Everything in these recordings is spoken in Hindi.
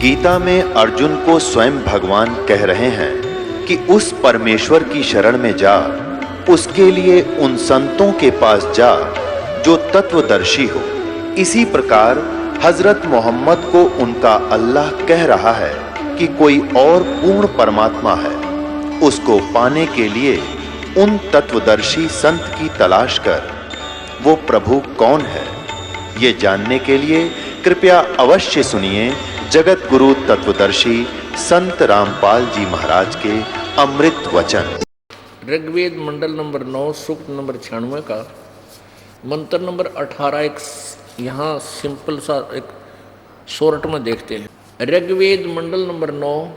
गीता में अर्जुन को स्वयं भगवान कह रहे हैं कि उस परमेश्वर की शरण में जा, उसके लिए उन संतों के पास जा जो तत्वदर्शी हो। इसी प्रकार हजरत मोहम्मद को उनका अल्लाह कह रहा है कि कोई और पूर्ण परमात्मा है, उसको पाने के लिए उन तत्वदर्शी संत की तलाश कर। वो प्रभु कौन है, ये जानने के लिए कृपया अवश्य सुनिए जगत गुरु तत्वदर्शी संत रामपाल जी महाराज के अमृत वचन। ऋग्वेद मंडल नंबर 9 सूक्त नंबर 96 का मंत्र नंबर 18 एक यहाँ सिंपल सा एक शॉर्ट में देखते हैं। ऋग्वेद मंडल नंबर 9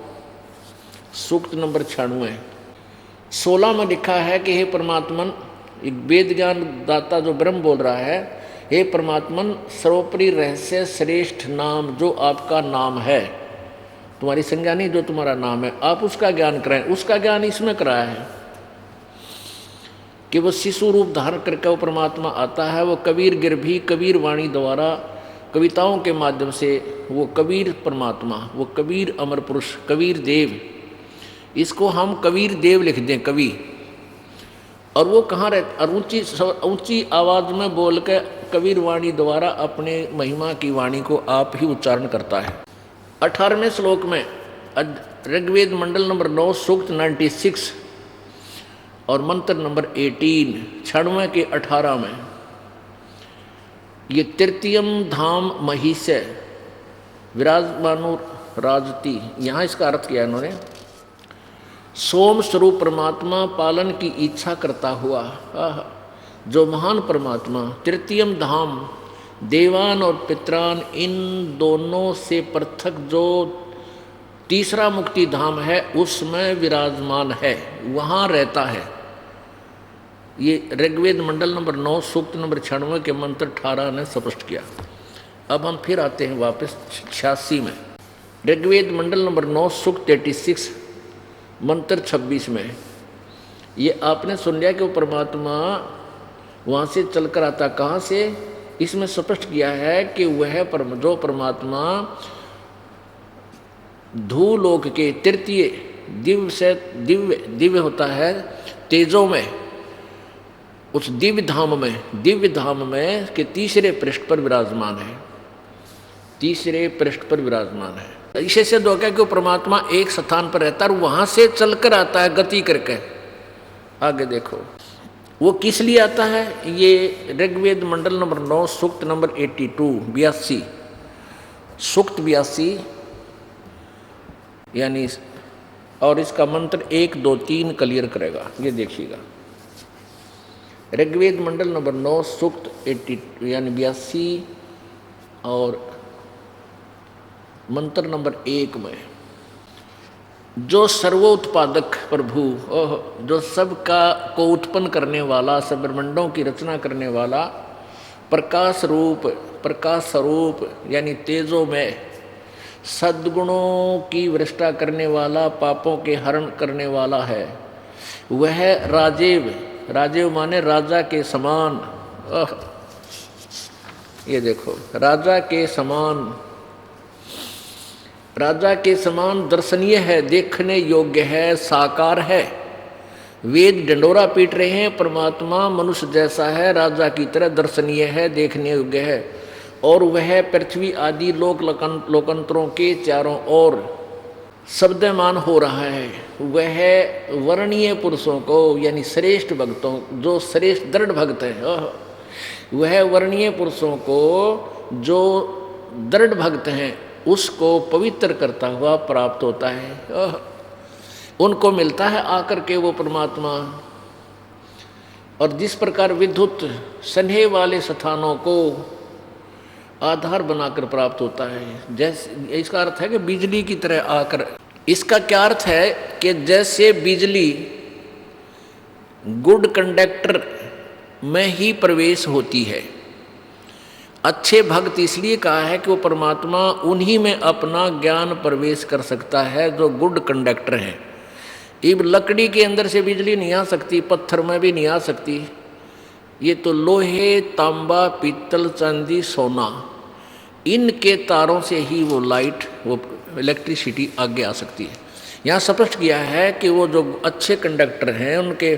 सूक्त नंबर 96 16 में लिखा है कि हे परमात्मन, एक वेद ज्ञान दाता जो ब्रह्म बोल रहा है, हे परमात्मन, सर्वोपरि रहस्य श्रेष्ठ नाम जो आपका नाम है, तुम्हारी संज्ञा नहीं, जो तुम्हारा नाम है, आप उसका ज्ञान कराएं। उसका ज्ञान इसमें कराया है कि वो शिशु रूप धारण करके वो परमात्मा आता है। वो कबीर गिरभी कबीर वाणी द्वारा कविताओं के माध्यम से वो कबीर परमात्मा, वो कबीर अमर पुरुष, कबीर देव, इसको हम कबीर देव लिख दें, कवि। और वो कहाँ रहता, और ऊंची आवाज़ में बोल के कबीर वाणी द्वारा अपने महिमा की वाणी को आप ही उच्चारण करता है। 18वें श्लोक में ऋग्वेद मंडल नंबर 9 सूक्त 96 और मंत्र नंबर 18 96 के 18 में ये तृतीयम धाम महिष्य विराजमानो राजती, यहाँ इसका अर्थ किया इन्होंने, सोम स्वरूप परमात्मा पालन की इच्छा करता हुआ जो महान परमात्मा तृतीयम धाम, देवान और पितरान, इन दोनों से पृथक जो तीसरा मुक्ति धाम है उसमें विराजमान है, वहाँ रहता है। ये ऋग्वेद मंडल नंबर 9 सूक्त नंबर 96 के मंत्र 18 ने स्पष्ट किया। अब हम फिर आते हैं वापस 86 में। ऋग्वेद मंडल नंबर 9 सूक्त 36 मंत्र 26 में ये आपने सुन लिया कि वो परमात्मा वहाँ से चलकर आता। कहाँ से? इसमें स्पष्ट किया है कि वह जो परमात्मा धूलोक के तृतीय दिव्य से दिव्य होता है, तेजों में, उस दिव्य धाम में के तीसरे पृष्ठ पर विराजमान है, तीसरे पृष्ठ पर विराजमान है। इसे से दो क्या कि परमात्मा एक स्थान पर रहता है और वहाँ से चलकर आता है गति करके। आगे देखो वो किस लिए आता है। ये ऋग्वेद मंडल नंबर 9 सूक्त नंबर 82 सूक्त 82 यानी, और इसका मंत्र 1 2 3 क्लियर करेगा। ये देखिएगा ऋग्वेद मंडल नंबर 9 सूक्त 82 यानी 82 और मंत्र नंबर 1 में, जो सर्वोत्पादक प्रभु, जो सबका को उत्पन्न करने वाला, सब ब्रह्मांडों की रचना करने वाला, प्रकाश स्वरूप यानी तेजों में सद्गुणों की वृष्टा करने वाला, पापों के हरण करने वाला है। वह राजेव माने राजा के समान, ये देखो राजा के समान दर्शनीय है, देखने योग्य है, साकार है। वेद डंडोरा पीट रहे हैं, परमात्मा मनुष्य जैसा है, राजा की तरह दर्शनीय है, देखने योग्य है। और वह पृथ्वी आदि लोकांतरों के चारों ओर शब्दमान हो रहा है। वह वर्णीय पुरुषों को यानी श्रेष्ठ भक्तों, जो श्रेष्ठ दृढ़ भक्त हैं, वह वर्णीय पुरुषों को जो दृढ़ भक्त हैं उसको पवित्र करता हुआ प्राप्त होता है। उनको मिलता है आकर के वो परमात्मा। और जिस प्रकार विद्युत स्नेह वाले स्थानों को आधार बनाकर प्राप्त होता है, जैसे इसका अर्थ है कि बिजली की तरह आकर। इसका क्या अर्थ है कि जैसे बिजली गुड कंडक्टर में ही प्रवेश होती है। अच्छे भक्त इसलिए कहा है कि वो परमात्मा उन्हीं में अपना ज्ञान प्रवेश कर सकता है जो गुड कंडक्टर हैं। ये लकड़ी के अंदर से बिजली नहीं आ सकती, पत्थर में भी नहीं आ सकती। ये तो लोहे, तांबा, पीतल, चांदी, सोना, इनके तारों से ही वो लाइट, वो इलेक्ट्रिसिटी आगे आ सकती है। यहाँ स्पष्ट किया है कि वो जो अच्छे कंडक्टर हैं, उनके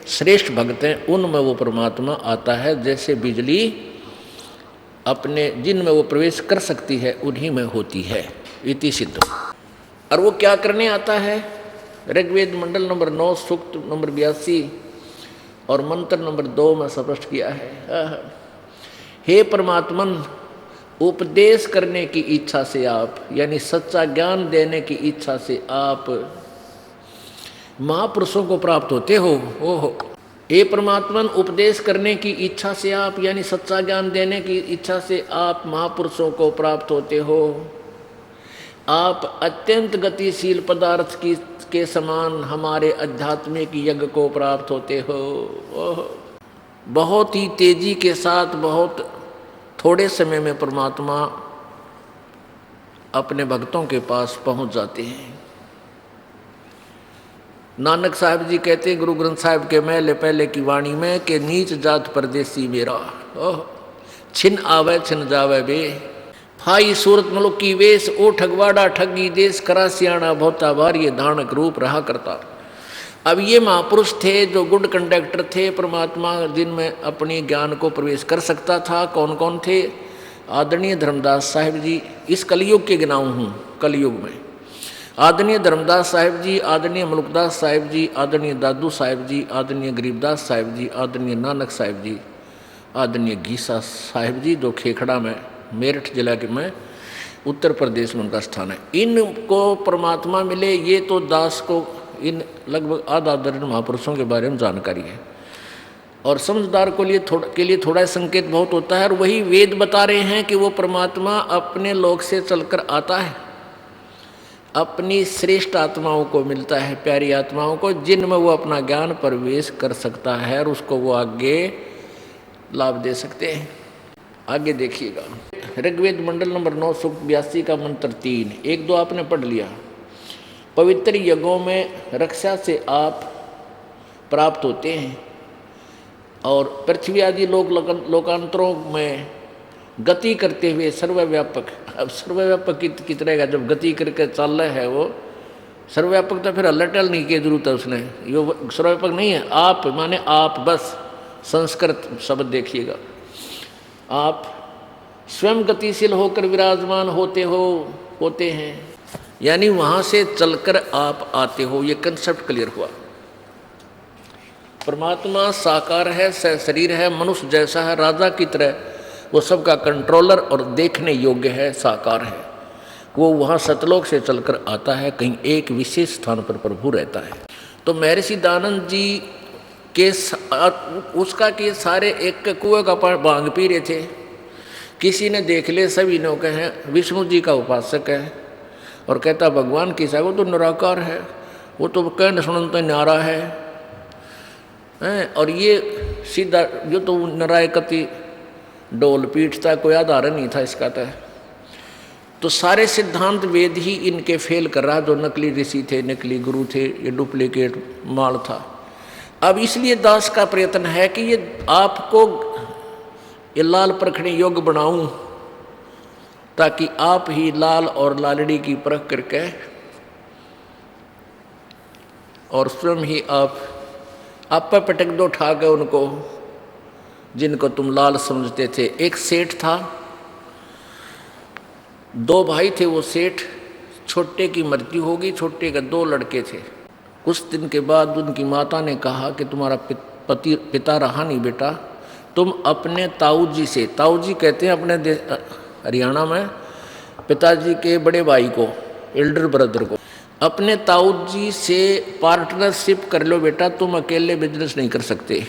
श्रेष्ठ भक्त हैं, उनमें वो परमात्मा आता है। जैसे बिजली अपने जिनमें वो प्रवेश कर सकती है उन्हीं में होती है, इति सिद्ध। और वो क्या करने आता है? ऋग्वेद मंडल नंबर 9 सूक्त नंबर 82 और मंत्र नंबर 2 में स्पष्ट किया है, हे परमात्मन, उपदेश करने की इच्छा से आप, यानी सच्चा ज्ञान देने की इच्छा से आप महापुरुषों को प्राप्त होते हो। ओहो, हे परमात्मन, उपदेश करने की इच्छा से आप, यानी सच्चा ज्ञान देने की इच्छा से आप महापुरुषों को प्राप्त होते हो। आप अत्यंत गतिशील पदार्थ के समान हमारे आध्यात्मिक यज्ञ को प्राप्त होते हो। ओहो, बहुत ही तेजी के साथ, बहुत थोड़े समय में परमात्मा अपने भक्तों के पास पहुंच जाते हैं। नानक साहब जी कहते हैं गुरु ग्रंथ साहिब के मैले पहले की वाणी में कि नीच जात परदेसी मेरा, ओह छिन आवे छिन जावे बे, फाई सूरत मुल्क की वेश, ओ ठगवाड़ा ठगी देश, करा सियाणा बहुता बार, ये धानक रूप रहा करता। अब ये महापुरुष थे जो गुड कंडक्टर थे, परमात्मा जिनमें अपने ज्ञान को प्रवेश कर सकता था। कौन कौन थे? आदरणीय धर्मदास साहिब जी, इस कलयुग के गिनाऊँ हूँ, कलयुग में आदरणीय धर्मदास साहिब जी, आदरणीय मुल्कदास साहिब जी, आदरणीय दादू साहिब जी, आदरणीय गरीबदास साहिब जी, आदरणीय नानक साहिब जी, आदरणीय घीसा साहिब जी, जो खेखड़ा में मेरठ जिला के में उत्तर प्रदेश में उनका स्थान है। इनको परमात्मा मिले, ये तो दास को इन लगभग आधा दर्जन महापुरुषों के बारे में जानकारी है। और समझदार के लिए थोड़ा संकेत बहुत होता है। और वही वेद बता रहे हैं कि वो परमात्मा अपने लोक से चलकर आता है, अपनी श्रेष्ठ आत्माओं को मिलता है, प्यारी आत्माओं को, जिनमें वो अपना ज्ञान प्रवेश कर सकता है और उसको वो आगे लाभ दे सकते हैं। आगे देखिएगा, ऋग्वेद मंडल नंबर 9 सूक्त 82 का मंत्र 3, 1-2 आपने पढ़ लिया। पवित्र यज्ञों में रक्षा से आप प्राप्त होते हैं और पृथ्वी आदि लोकांतरों में गति करते हुए सर्वव्यापक। अब सर्वव्यापक की तरह का जब गति करके चल रहा है वो सर्वव्यापक, तो फिर हल्ला नहीं की जरूरत है उसने, ये सर्वव्यापक नहीं है। आप माने आप, बस संस्कृत शब्द देखिएगा। आप स्वयं गतिशील होकर विराजमान होते हैं, यानी वहाँ से चलकर आप आते हो। ये कंसेप्ट क्लियर हुआ। परमात्मा साकार है, शरीर है, मनुष्य जैसा है, राजा की तरह वो सबका कंट्रोलर और देखने योग्य है, साकार है। वो वहाँ सतलोक से चलकर आता है, कहीं एक विशेष स्थान पर प्रभु रहता है। तो महर्षि दयानंद जी के उसका के सारे एक कुएं का पानी भांग पी रहे थे। किसी ने देख ले, सभी ने कहे विष्णु जी का उपासक है, और कहता भगवान किसा, वो तो निराकार है, वो तो कहने सुनन तो न्यारा है। और ये सीधा जो तो नारायकति डोल पीठ था, कोई आधार नहीं था इसका। तो सारे सिद्धांत वेद ही इनके फेल कर रहा, जो नकली ऋषि थे, नकली गुरु थे, ये डुप्लीकेट माल था। अब इसलिए दास का प्रयत्न है कि ये आपको ये लाल परखने योग्य बनाऊं, ताकि आप ही लाल और लालड़ी की परख करके और स्वयं ही आप पर पटक दो ठा गए उनको जिनको तुम लाल समझते थे। एक सेठ था, 2 भाई थे। वो सेठ, छोटे की मृत्यु होगी, छोटे के 2 लड़के थे। कुछ दिन के बाद उनकी माता ने कहा कि तुम्हारा पिता रहा नहीं बेटा, तुम अपने ताऊ जी से, ताऊ जी कहते हैं अपने हरियाणा में पिताजी के बड़े भाई को, एल्डर ब्रदर को, अपने ताऊ जी से पार्टनरशिप कर लो बेटा, तुम अकेले बिजनेस नहीं कर सकते।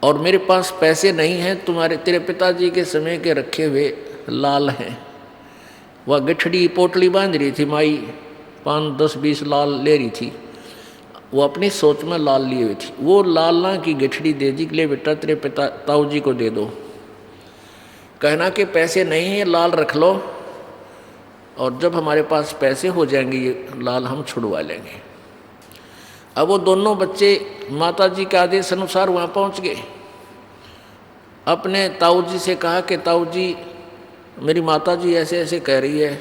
और मेरे पास पैसे नहीं हैं, तेरे पिताजी के समय के रखे हुए लाल हैं। वह गठड़ी पोटली बांध रही थी, माई 5, 10, 20 लाल ले रही थी। वो अपनी सोच में लाल लिए हुई थी। वो लालना की गठड़ी दे दी, ले बेटा तेरे ताऊ जी को दे दो। कहना कि पैसे नहीं हैं, लाल रख लो, और जब हमारे पास पैसे हो जाएंगे ये लाल हम छुड़वा लेंगे। अब वो दोनों बच्चे माता जी के आदेश अनुसार वहाँ पहुँच गए। अपने ताऊ जी से कहा कि ताऊ जी, मेरी माता जी ऐसे ऐसे कह रही है।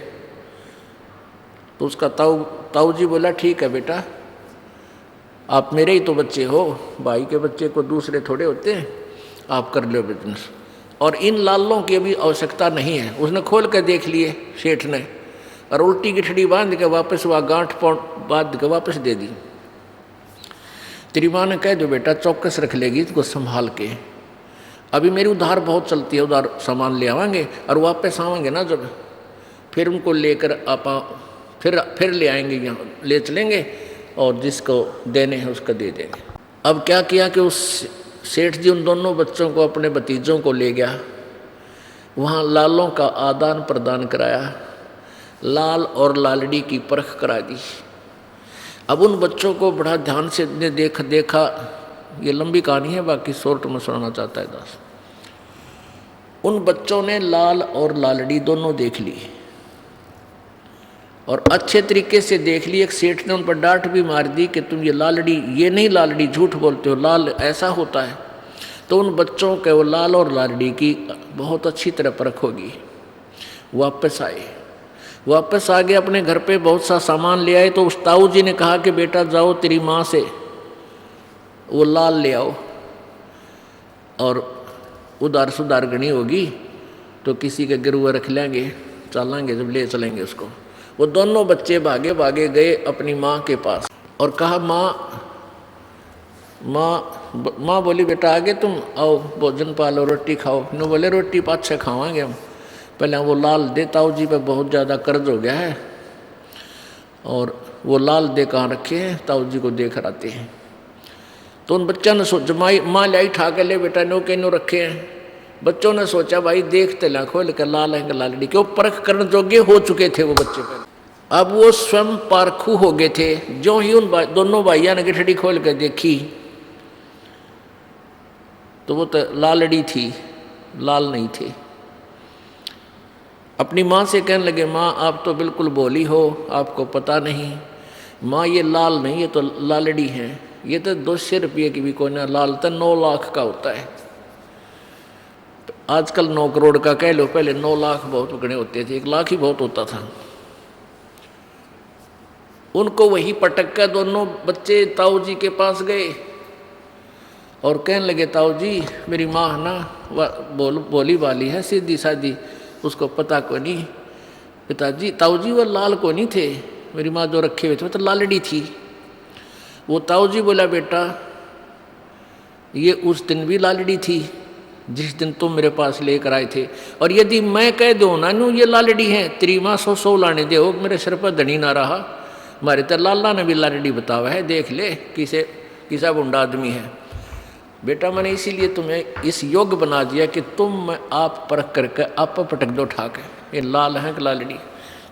तो उसका ताऊ जी बोला, ठीक है बेटा, आप मेरे ही तो बच्चे हो, भाई के बच्चे को दूसरे थोड़े होते हैं, आप कर लो बिजनेस। और इन लालों की अभी आवश्यकता नहीं है। उसने खोल कर देख लिए सेठ ने, और उल्टी गिठड़ी बांध के वापस वह गांठ बांध के वापस दे दी। तेरी माँ ने कह दो बेटा, चौकस रख लेगी इसको संभाल के, अभी मेरी उधार बहुत चलती है, उधार सामान ले आवांगे और वापस आवांगे ना जब, फिर उनको लेकर आप फिर ले आएंगे, यहाँ ले चलेंगे और जिसको देने हैं उसका दे देंगे। अब क्या किया कि उस सेठ जी उन दोनों बच्चों को, अपने भतीजों को ले गया, वहाँ लालों का आदान प्रदान कराया, लाल और लालड़ी की परख करा दी। अब उन बच्चों को बड़ा ध्यान से देखा, ये लंबी कहानी है, बाकी शॉर्ट में सुनाना चाहता है दास। उन बच्चों ने लाल और लालड़ी दोनों देख ली और अच्छे तरीके से देख ली। एक सेठ ने उन पर डांट भी मार दी कि तुम ये लालड़ी, ये नहीं लालड़ी, झूठ बोलते हो, लाल ऐसा होता है। तो उन बच्चों के वो लाल और लालड़ी की बहुत अच्छी तरह परख होगी। वापस आ गए अपने घर पे, बहुत सा सामान ले आए। तो उस ताऊ जी ने कहा कि बेटा जाओ, तेरी माँ से वो लाल ले आओ और उधार सुधार गणी होगी तो किसी के गिरुआ रख लेंगे, चलेंगे जब ले चलेंगे उसको। वो दोनों बच्चे भागे भागे गए अपनी माँ के पास और कहा, माँ बोली बेटा आगे तुम आओ, भोजन पालो, रोटी खाओ। नो बोले रोटी पाछे खावांगे हम, पहले वो लाल दे, ताऊ जी पे बहुत ज़्यादा कर्ज हो गया है और वो लाल दे कहाँ रखे हैं, ताऊ जी को देकर आते हैं। तो उन बच्चों ने सोचा, माँ लाई ठा के ले बेटा, नो के नो रखे हैं। बच्चों ने सोचा भाई देखते ला खोल कर, लाल है लालड़ी क्यों, परख करने जोगे हो चुके थे वो बच्चे पर। अब वो स्वयं पारखू हो गए थे। जो ही उन दोनों भाइयों ने गिठड़ी खोल कर देखी तो वो तो लालड़ी थी, लाल नहीं थे। अपनी माँ से कहने लगे, माँ आप तो बिल्कुल भोली हो, आपको पता नहीं। माँ ये लाल नहीं, ये तो लालड़ी है, ये तो 200 रुपये की भी कोई ना, लाल तो 9 लाख का होता है। आजकल 9 करोड़ का कह लो, पहले 9 लाख बहुत गणे होते थे, 1 लाख ही बहुत होता था। उनको वही पटक कर दोनों बच्चे ताऊ जी के पास गए और कहने लगे, ताऊ जी मेरी माँ ना बोली वाली है, सीधी सादी, उसको पता को नहीं। पिताजी, ताऊ जी वो लाल को नहीं थे, मेरी माँ जो रखे हुए थे वो तो लालड़ी थी। वो ताऊ जी बोला, बेटा ये उस दिन भी लालड़ी थी जिस दिन तुम मेरे पास लेकर आए थे, और यदि मैं कह दूँ ना नू ये लालड़ी है, तेरी माँ 100 लाने दे, हो मेरे सिर पर धनी ना रहा। हमारे तो लाला ने भी लालड़ी बतावा है, देख ले किसा बुंडा आदमी है। बेटा मैंने इसीलिए तुम्हें इस योग्य बना दिया कि तुम आप परख करके आप पटक दो उठा के, ये लाल है कि लालड़ी।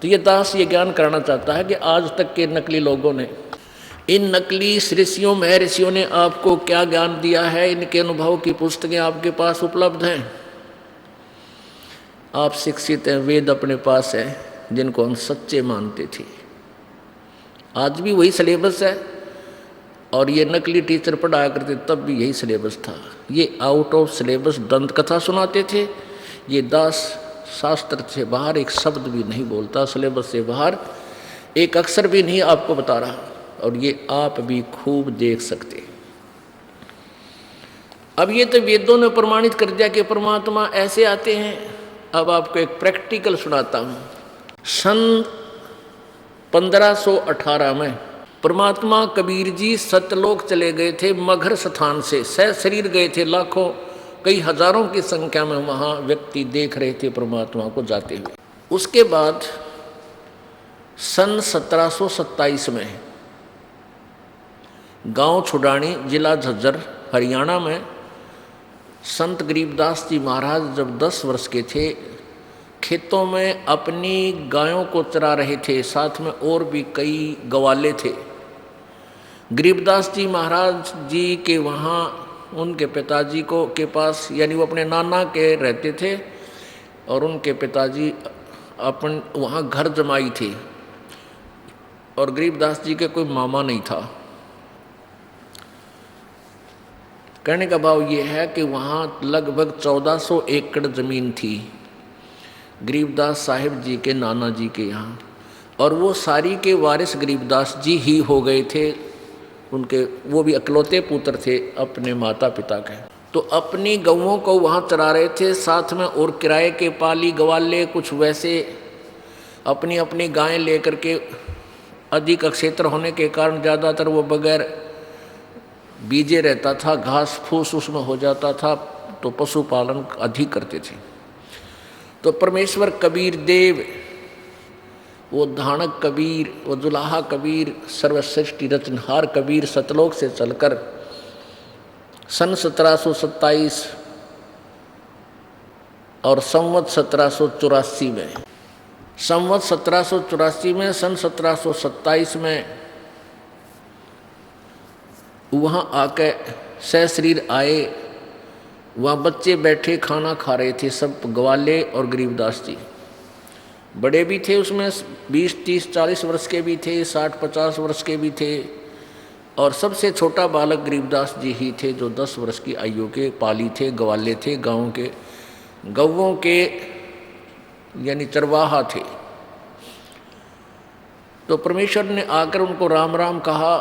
तो ये दास ये ज्ञान कराना चाहता है कि आज तक के नकली लोगों ने, इन नकली ऋषियों महर्षियों ने आपको क्या ज्ञान दिया है, इनके अनुभव की पुस्तकें आपके पास उपलब्ध हैं। आप शिक्षित हैं, वेद अपने पास है जिनको हम सच्चे मानते थे। आज भी वही सिलेबस है और ये नकली टीचर पढ़ाया करते तब भी यही सिलेबस था। ये आउट ऑफ सिलेबस दंत कथा सुनाते थे। ये दास शास्त्र से बाहर एक शब्द भी नहीं बोलता, सिलेबस से बाहर एक अक्षर भी नहीं आपको बता रहा, और ये आप भी खूब देख सकते। अब ये तो वेदों ने प्रमाणित कर दिया कि परमात्मा ऐसे आते हैं। अब आपको एक प्रैक्टिकल सुनाता हूँ। सन 1518 में परमात्मा कबीर जी सतलोक चले गए थे, मगहर स्थान से शरीर गए थे, लाखों कई हजारों की संख्या में वहाँ व्यक्ति देख रहे थे परमात्मा को जाते हुए। उसके बाद सन 1727 में गांव छुडानी, जिला झज्जर, हरियाणा में संत गरीबदास जी महाराज जब 10 वर्ष के थे, खेतों में अपनी गायों को चरा रहे थे, साथ में और भी कई गवाले थे। गरीबदास जी महाराज जी के वहाँ उनके पिताजी को के पास, यानी वो अपने नाना के रहते थे और उनके पिताजी अपन वहाँ घर जमाई थे, और गरीबदास जी के कोई मामा नहीं था। कहने का भाव ये है कि वहाँ लगभग 1400 एकड़ ज़मीन थी गरीबदास साहिब जी के नाना जी के यहाँ, और वो सारी के वारिस गरीबदास जी ही हो गए थे। उनके वो भी अकलौते पुत्र थे अपने माता पिता के। तो अपनी गौओं को वहाँ चरा रहे थे, साथ में और किराए के पाली गवाले कुछ वैसे अपनी अपनी गायें लेकर के, अधिक क्षेत्र होने के कारण ज़्यादातर वो बगैर बीजे रहता था, घास फूस उसमें हो जाता था, तो पशुपालन अधिक करते थे। तो परमेश्वर कबीर देव, वो धानक कबीर, वो जुलाहा कबीर, सर्वश्रेष्ठी रचनहार कबीर सतलोक से चलकर सन 1727 और संवत 1784 में, संवत 1784 में, सन 1727 में वहाँ आके सशरीर आए। वहाँ बच्चे बैठे खाना खा रहे थे, सब ग्वाले और गरीबदास जी। बड़े भी थे उसमें, 20, 30, 40 वर्ष के भी थे, 60, 50 वर्ष के भी थे, और सबसे छोटा बालक गरीबदास जी ही थे जो 10 वर्ष की आयु के पाली थे, ग्वाले थे, गाँव के गौओं के यानी चरवाहा थे। तो परमेश्वर ने आकर उनको राम राम कहा।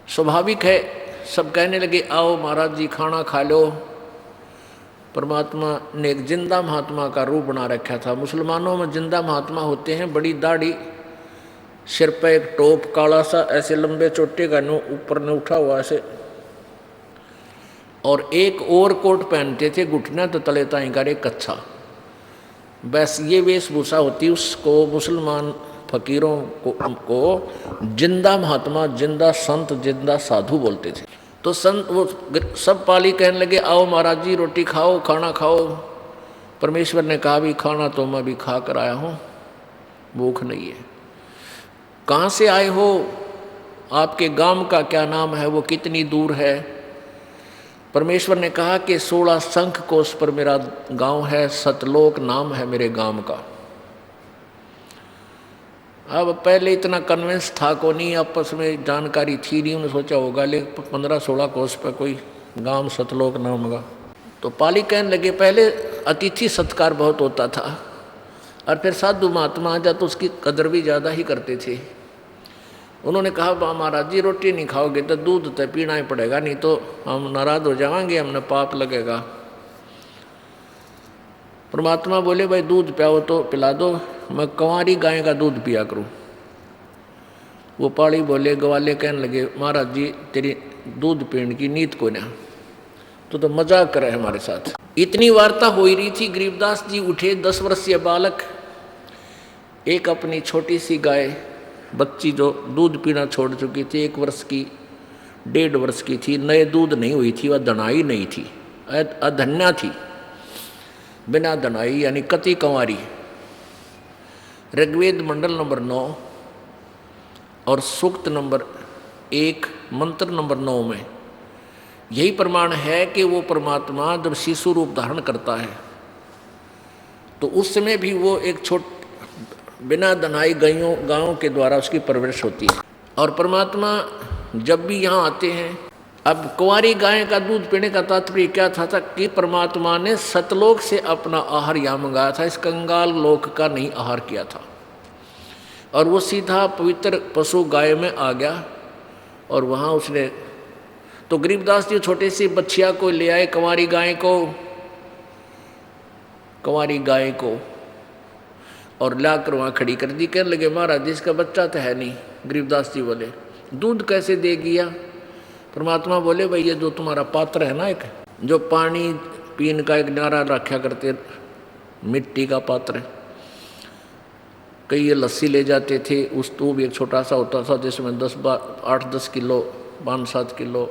स्वाभाविक है, सब कहने लगे आओ महाराज जी खाना खा लो। परमात्मा ने एक जिंदा महात्मा का रूप बना रखा था। मुसलमानों में जिंदा महात्मा होते हैं, बड़ी दाढ़ी, सिर पर एक टोप काला सा, ऐसे लंबे चोटे का नो ऊपर ने उठा हुआ ऐसे, और एक और कोट पहनते थे, घुटना तो तले ताई कर एक कच्छा। बस ये वेशभूषा होती, उसको मुसलमान फकीरों को जिंदा महात्मा, जिंदा संत, जिंदा साधु बोलते थे। तो संत वो सब पाली कहने लगे आओ महाराज जी रोटी खाओ, खाना खाओ। परमेश्वर ने कहा भी खाना तो मैं भी खा कर आया हूँ, भूख नहीं है। कहाँ से आए हो, आपके गांव का क्या नाम है, वो कितनी दूर है। परमेश्वर ने कहा कि 16 शंख कोस पर मेरा गांव है, सतलोक नाम है मेरे गांव का। अब पहले इतना कन्वेंस था को नहीं, आपस में जानकारी थी नहीं, उन्होंने सोचा होगा ले 15-16 कोस पर कोई गांव सतलोक नाम का। तो पाली कहने लगे पहले अतिथि सत्कार बहुत होता था, और फिर साधु महात्मा आ जा तो उसकी कदर भी ज़्यादा ही करते थे। उन्होंने कहा महाराज जी रोटी नहीं खाओगे तो दूध तो पीना ही पड़ेगा, नहीं तो हम नाराज हो जाएंगे, हमने पाप लगेगा। परमात्मा बोले भाई दूध पियाओ तो पिला दो, मैं कंवारी गाय का दूध पिया करूं। वो पाड़ी बोले, ग्वाले कहने लगे महाराज जी तेरी दूध पीने की नीत को ना, तो मजाक करे हमारे साथ। इतनी वार्ता हो ही रही थी, गरीबदास जी उठे, 10 वर्षीय बालक, एक अपनी छोटी सी गाय बच्ची जो दूध पीना छोड़ चुकी थी, 1 वर्ष की, 1.5 वर्ष की थी, नए दूध नहीं हुई थी, वह दनाई नहीं थी, अधन्या थी, बिना दनाई यानी कति कंवारी। ऋग्वेद मंडल नंबर 9 और सूक्त नंबर 1 मंत्र नंबर 9 में यही प्रमाण है कि वो परमात्मा जब शिशु रूप धारण करता है तो उस समय भी वो एक बिना दनाई गायों के द्वारा उसकी परवरिश होती है। और परमात्मा जब भी यहाँ आते हैं, अब कुंवारी गाय का दूध पीने का तात्पर्य क्या था कि परमात्मा ने सतलोक से अपना आहार यहाँ मंगाया था, इस कंगाल लोक का नहीं आहार किया था, और वो सीधा पवित्र पशु गाय में आ गया। और वहाँ उसने तो गरीबदास जी छोटे सी बच्चिया को ले आए, कुंवारी गाय को और लाकर वहाँ खड़ी कर दी। कहने लगे महाराज इसका बच्चा तो है नहीं। गरीबदास जी बोले दूध कैसे देगी या? परमात्मा बोले भाई ये जो तुम्हारा पात्र है ना, एक जो पानी पीने का एक नारा रखा करते, मिट्टी का पात्र है, कई ये लस्सी ले जाते थे, उस तो भी एक छोटा सा होता था जिसमें 8-10 किलो 5-7 किलो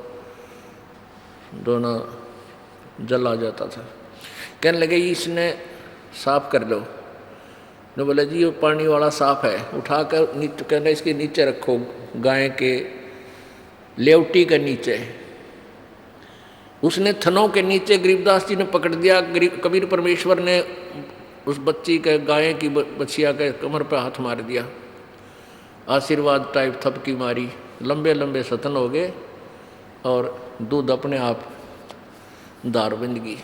दोनों जल आ जाता था। कहने लगे इसने साफ कर लो। ने बोले जी ये पानी वाला साफ है, उठा कर नीचे, कहना इसके नीचे रखो, गाय के लेवटी के नीचे। उसने थनों के नीचे गरीबदास जी ने पकड़ दिया। कबीर परमेश्वर ने उस बच्ची के गाय की बच्चिया के कमर पर हाथ मार दिया, आशीर्वाद टाइप थपकी मारी, लंबे लंबे सतन हो गए और दूध अपने आप दार बन गई,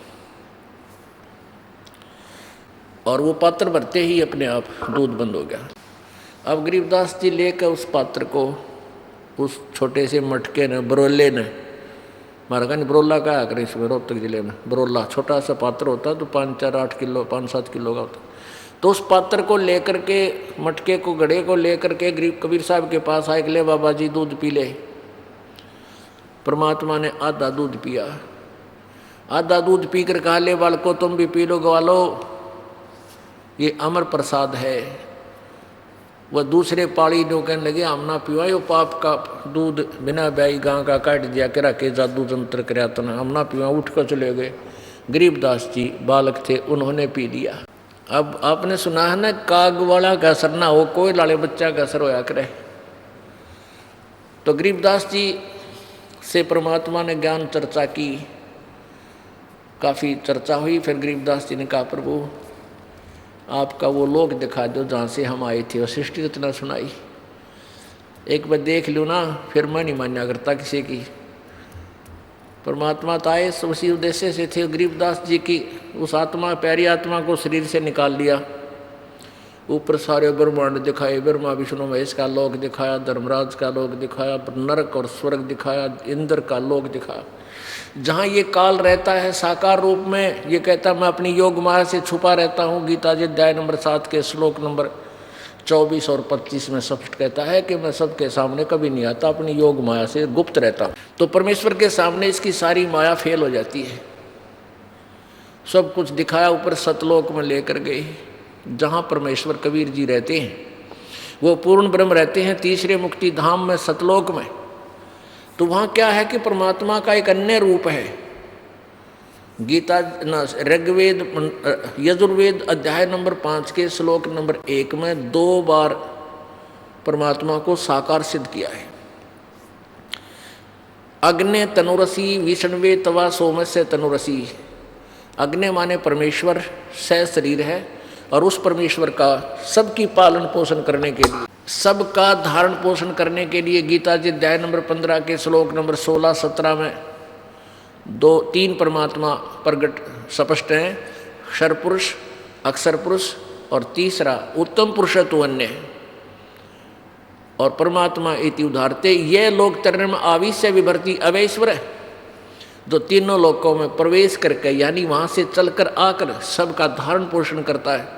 और वो पात्र भरते ही अपने आप दूध बंद हो गया। अब गरीबदास जी लेकर उस पात्र को उस छोटे से मटके ने, बरोले ने, हमारा कहीं बरोला का करें इसमें रोहतक जिले में, बरोला छोटा सा पात्र होता तो 5-4-8 किलो 5-7 किलो का होता। तो उस पात्र को लेकर के, मटके को, घड़े को लेकर के गरीब कबीर साहब के पास आए कि ले बाबा जी दूध पी ले। परमात्मा ने आधा दूध पिया, आधा दूध पीकर कहा ले बालको तुम भी पी लो ग्वालो, ये अमर प्रसाद है। वह दूसरे पाड़ी जो कहने लगे हम ना पिवा, यो पाप का दूध बिना ब्याई गां का काट दिया करा के जादू जंत्र कराया तो हम ना पिवा, उठ कर चले गए। गरीबदास जी बालक थे, उन्होंने पी लिया। अब आपने सुना है ना, काग वाला का असर ना हो, कोई लाले बच्चा का असर होया करे। तो गरीबदास जी से परमात्मा ने ज्ञान चर्चा की, काफ़ी चर्चा हुई। फिर गरीबदास जी ने कहा प्रभु आपका वो लोक दिखा दो जहाँ से हम आए थे। और सृष्टि इतना सुनाई, एक बार देख लूँ ना, फिर मैं नहीं मान्या करता किसी की। परमात्मा तो आए उसी उद्देश्य से थे। गरीबदास जी की उस आत्मा, प्यारी आत्मा को शरीर से निकाल लिया, ऊपर सारे ब्रह्मांड दिखाए, ब्रह्मा विष्णु महेश का लोक दिखाया, धर्मराज का लोक दिखाया, नरक और स्वर्ग दिखाया, इंद्र का लोक दिखाया। जहाँ ये काल रहता है साकार रूप में, ये कहता मैं अपनी योग माया से छुपा रहता हूँ। गीता जी अध्याय नंबर 7 के श्लोक नंबर 24 और 25 में स्पष्ट कहता है कि मैं सबके सामने कभी नहीं आता, अपनी योग माया से गुप्त रहता हूँ। तो परमेश्वर के सामने इसकी सारी माया फेल हो जाती है। सब कुछ दिखाया, ऊपर सतलोक में लेकर गए जहाँ परमेश्वर कबीर जी रहते हैं, वो पूर्ण ब्रह्म रहते हैं तीसरे मुक्ति धाम में, सतलोक में। तो वहाँ क्या है कि परमात्मा का एक अन्य रूप है। गीता ऋग्वेद यजुर्वेद अध्याय नंबर 5 के श्लोक नंबर 1 में 2 बार परमात्मा को साकार सिद्ध किया है। अग्ने तनुरसी विष्णवे तवा सोमस्य तनुरसी। अग्नि माने परमेश्वर सह शरीर है, और उस परमेश्वर का सबकी पालन पोषण करने के लिए, सबका धारण पोषण करने के लिए गीता जी अध्याय नंबर 15 के श्लोक नंबर 16-17 में 2-3 परमात्मा प्रगट स्पष्ट हैं, क्षर पुरुष, अक्षर पुरुष और तीसरा उत्तम पुरुषत्व अन्य। और परमात्मा इति उदाहरते ये लोक तरन में आविश्य विभर्ति अवैश्वर है, जो तीनों लोकों में प्रवेश करके यानी वहाँ से चलकर आकर सबका धारण पोषण करता है।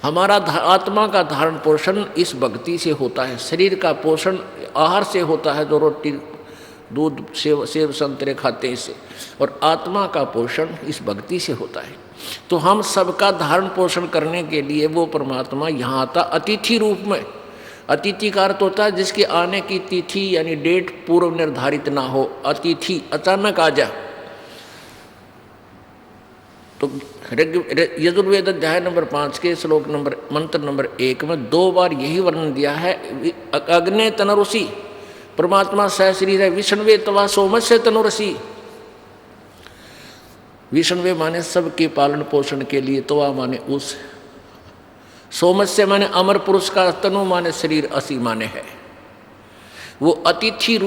हमारा आत्मा का धारण पोषण इस भक्ति से होता है। शरीर का पोषण आहार से होता है, जो रोटी दूध सेब संतरे खाते हैं इससे, और आत्मा का पोषण इस भक्ति से होता है। तो हम सबका धारण पोषण करने के लिए वो परमात्मा यहाँ आता अतिथि रूप में। अतिथि का अर्थ होता है जिसके आने की तिथि यानी डेट पूर्व निर्धारित ना हो, अतिथि अचानक आ जा। तो यजुर्वेद अध्याय नंबर 5 के श्लोक नंबर मंत्र नंबर 1 में 2 बार यही वर्णन दिया है। अग्ने तनुरसी, परमात्मा सह शरीर है। विष्णवे तवा सोमस्य तनुरसी। विष्णवे माने सबके पालन पोषण के लिए, तवा माने उस, सोमस्य माने अमर पुरुष का, तनु माने शरीर, असी माने है। वो अतिथि